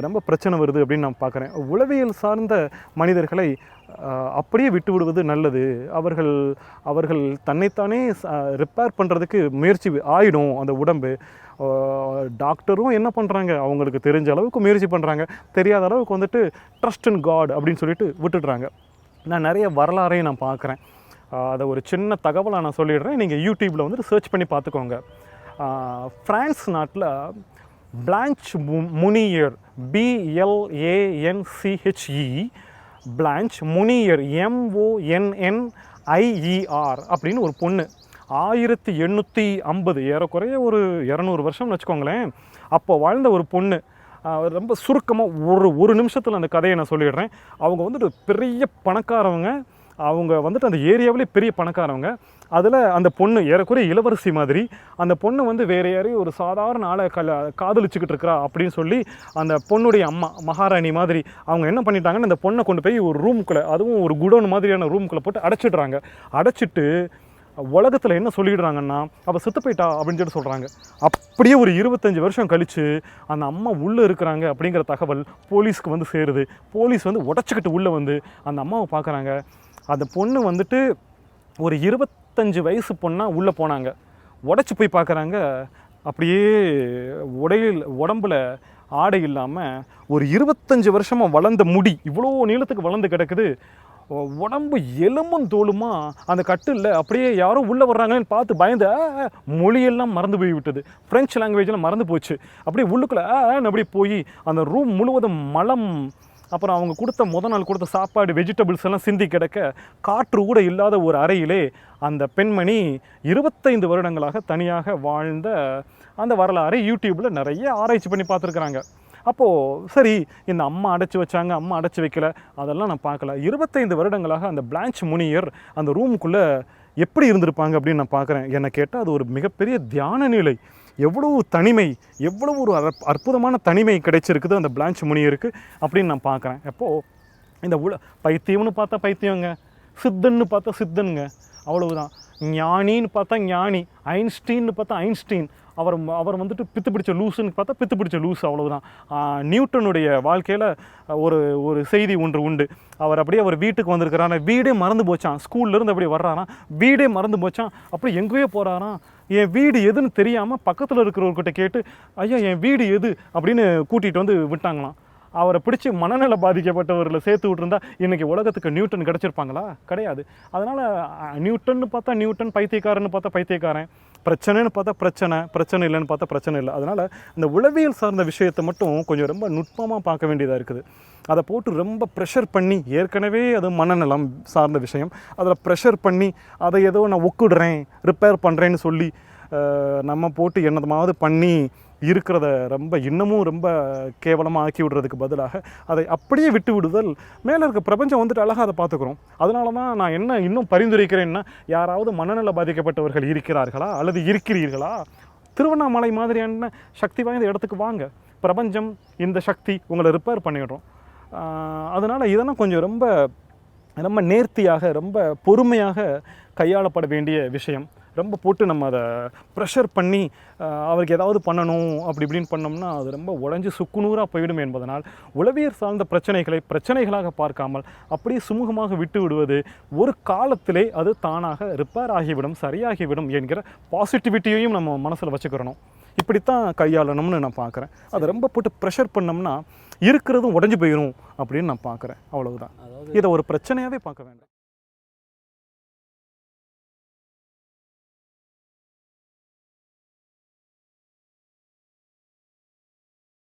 ரொம்ப பிரச்சனை வருது அப்படின்னு நான் பார்க்குறேன். உளவியல் சார்ந்த மனிதர்களை அப்படியே விட்டு விடுவது நல்லது. அவர்கள் தன்னைத்தானே ரிப்பேர் பண்ணுறதுக்கு முயற்சி ஆகிடும் அந்த உடம்பு. டாக்டரும் என்ன பண்ணுறாங்க, அவங்களுக்கு தெரிஞ்ச அளவுக்கு முயற்சி பண்ணுறாங்க, தெரியாத அளவுக்கு வந்துட்டு ட்ரஸ்ட் இன் காட் அப்படின்னு சொல்லிட்டு விட்டுடுறாங்க. நான் நிறைய வரலாறையும் நான் பார்க்குறேன். அதை ஒரு சின்ன தகவலாக நான் சொல்லிடுறேன். நீங்கள் யூடியூப்பில் வந்துட்டு சர்ச் பண்ணி பார்த்துக்கோங்க. ஃப்ரான்ஸ் நாட்டில் Blanche Muneer, BLANCHE, Blanche Muneer, MONNIER அப்படின்னு ஒரு பொண்ணு 1850, ஏறக்குறைய ஒரு 200 வருஷம்னு வச்சுக்கோங்களேன், அப்போ வாழ்ந்த ஒரு பொண்ணு. ரொம்ப சுருக்கமாக ஒரு நிமிஷத்தில் அந்த கதையை நான் சொல்லிடுறேன். அவங்க வந்துட்டு பெரிய பணக்காரவங்க, அவங்க வந்துட்டு அந்த ஏரியாவிலே பெரிய பணக்காரவங்க. அதில் அந்த பொண்ணு ஏறக்குறைய இளவரசி மாதிரி. அந்த பொண்ணு வந்து வேறு யாரையும் ஒரு சாதாரண ஆளை காதலிச்சுக்கிட்டு இருக்கிறா அப்படின்னு சொல்லி அந்த பொண்ணுடைய அம்மா மகாராணி மாதிரி அவங்க என்ன பண்ணிட்டாங்கன்னு அந்த பொண்ணை கொண்டு போய் ஒரு ரூமுக்குள்ளே, அதுவும் ஒரு குடோன் மாதிரியான ரூமுக்குள்ளே போட்டு அடைச்சிடுறாங்க. அடைச்சிட்டு உலகத்தில் என்ன சொல்லிடுறாங்கன்னா அவள் செத்து போயிட்டா அப்படின்னு சொல்லி சொல்கிறாங்க. அப்படியே ஒரு 25 வருஷம் கழித்து அந்த அம்மா உள்ளே இருக்கிறாங்க அப்படிங்கிற தகவல் போலீஸ்க்கு வந்து சேருது. போலீஸ் வந்து உடச்சிக்கிட்டு உள்ளே வந்து அந்த அம்மாவை பார்க்குறாங்க. அந்த பொண்ணு வந்துட்டு ஒரு 25 வயசு பொண்ணாக உள்ளே போனாங்க. உடச்சி போய் பார்க்குறாங்க, அப்படியே உடம்புல ஆடை இல்லாமல் ஒரு 25 வருஷமாக வளர்ந்த முடி இவ்வளோ நீளத்துக்கு வளர்ந்து கிடக்குது. உடம்பு எலும்பும் தோலுமா அந்த கட்டில் அப்படியே யாரோ உள்ளே வர்றாங்கன்னு பார்த்து பயந்து மொழியெல்லாம் மறந்து போய் விட்டது. ஃப்ரெஞ்சு லாங்குவேஜெலாம் மறந்து போச்சு. அப்படியே உள்ளுக்குள்ளே அப்படியே போய் அந்த ரூம் முழுவதும் மலம், அப்புறம் அவங்க முத நாள் கொடுத்த சாப்பாடு, வெஜிடபிள்ஸ் எல்லாம் சிந்தி கிடக்க, காற்று கூட இல்லாத ஒரு அறையிலே அந்த பெண்மணி 25 வருடங்களாக தனியாக வாழ்ந்த அந்த வரலாறை யூடியூப்பில் நிறைய ஆராய்ச்சி பண்ணி பார்த்துருக்குறாங்க. அப்போது சரி, இந்த அம்மா அடைச்சி வச்சாங்க, அம்மா அடைச்சி வைக்கல, அதெல்லாம் நான் பார்க்கல. 25 வருடங்களாக அந்த பிளான்ச் முனியர் அந்த ரூமுக்குள்ளே எப்படி இருந்திருப்பாங்க அப்படின்னு நான் பார்க்குறேன். என்னை கேட்டால் அது ஒரு மிகப்பெரிய தியான நிலை. எவ்வளவு தனிமை, எவ்வளவு ஒரு அற்புதமான தனிமை கிடைச்சிருக்குது அந்த பிளான்ச் முனியருக்கு அப்படின்னு நான் பார்க்குறேன். எப்போது இந்த பைத்தியம்னு பார்த்தா பைத்தியங்க, சித்தன்னு பார்த்தா சித்தனுங்க, அவ்வளவுதான். ஞானின்னு பார்த்தா ஞானி, ஐன்ஸ்டீன்னு பார்த்தா ஐன்ஸ்டீன், அவர் வந்துட்டு பித்து பிடிச்ச லூஸுன்னு பார்த்தா பித்து பிடிச்ச லூஸ், அவ்வளவுதான். நியூட்டனுடைய வாழ்க்கையில் ஒரு செய்தி ஒன்று உண்டு. அவர் அப்படியே அவர் வீட்டுக்கு வந்திருக்கிறாரு, வீடே மறந்து போச்சான். ஸ்கூல்லேருந்து அப்படியே வர்றாராம், வீடே மறந்து போச்சான். அப்படியே எங்கேயோ போகிறாராம். என் வீடு எதுன்னு தெரியாமல் பக்கத்தில் இருக்கிறவர்கிட்ட கேட்டு, ஐயா என் வீடு எது அப்படின்னு கூட்டிகிட்டு வந்து விட்டாங்களாம். அவரை பிடிச்சி மனநல பாதிக்கப்பட்டவர்களை சேர்த்து விட்டுருந்தா இன்றைக்கி உலகத்துக்கு நியூட்டன் கிடச்சிருப்பாங்களா? கிடையாது. அதனால் நியூட்டன்னு பார்த்தா நியூட்டன், பைத்தியக்காரன்னு பார்த்தா பைத்தியக்காரன், பிரச்சனைன்னு பார்த்தா பிரச்சனை இல்லைன்னு பார்த்தா பிரச்சனை இல்லை. அதனால் இந்த உளவியல் சார்ந்த விஷயத்தை மட்டும் கொஞ்சம் ரொம்ப நுட்பமாக பார்க்க வேண்டியதாக இருக்குது. அதை போட்டு ரொம்ப ப்ரெஷர் பண்ணி, ஏற்கனவே அது மனநலம் சார்ந்த விஷயம், அதில் ப்ரெஷர் பண்ணி அதை ஏதோ நான் ஒக்குடுறேன், ரிப்பேர் பண்ணுறேன்னு சொல்லி நம்ம போட்டு என்னமாவது பண்ணி இருக்கிறத இன்னமும் ரொம்ப கேவலமாக ஆக்கி விடுறதுக்கு பதிலாக அதை அப்படியே விட்டு விடுதல். மேலே இருக்க பிரபஞ்சம் வந்துட்டு அழகாக அதை பார்த்துக்கிறோம். அதனால தான் நான் என்ன இன்னும் பரிந்துரைக்கிறேன்னா, யாராவது மனநல பாதிக்கப்பட்டவர்கள் இருக்கிறார்களா அல்லது இருக்கிறீர்களா, திருவண்ணாமலை மாதிரியான சக்தி வாய்ந்த இடத்துக்கு வாங்க. பிரபஞ்சம், இந்த சக்தி உங்களை ரிப்பேர் பண்ணிடுறோம். அதனால் இதெல்லாம் கொஞ்சம் ரொம்ப ரொம்ப நேர்த்தியாக, ரொம்ப பொறுமையாக கையாளப்பட வேண்டிய விஷயம். ரொம்ப போட்டு நம்ம அதை ப்ரெஷர் பண்ணி அவருக்கு ஏதாவது பண்ணணும் அப்படி இப்படின்னு பண்ணோம்னா அது ரொம்ப உடஞ்சி சுக்குநூறாக போயிடும் என்பதனால் உளவியல் சார்ந்த பிரச்சனைகளாக பார்க்காமல் அப்படியே சுமூகமாக விட்டு விடுவது, ஒரு காலத்திலே அது தானாக ரிப்பேர் ஆகிவிடும், சரியாகிவிடும் என்கிற பாசிட்டிவிட்டியையும் நம்ம மனசில் வச்சுக்கிறணும். இப்படித்தான் கையாளணும்னு நான் பார்க்குறேன். அதை ரொம்ப போட்டு ப்ரெஷர் பண்ணோம்னா இருக்கிறதும் உடஞ்சி போயிடும் அப்படின்னு நான் பார்க்குறேன். அவ்வளவுதான். இதை ஒரு பிரச்சனையாகவே பார்க்க வேண்டாம்.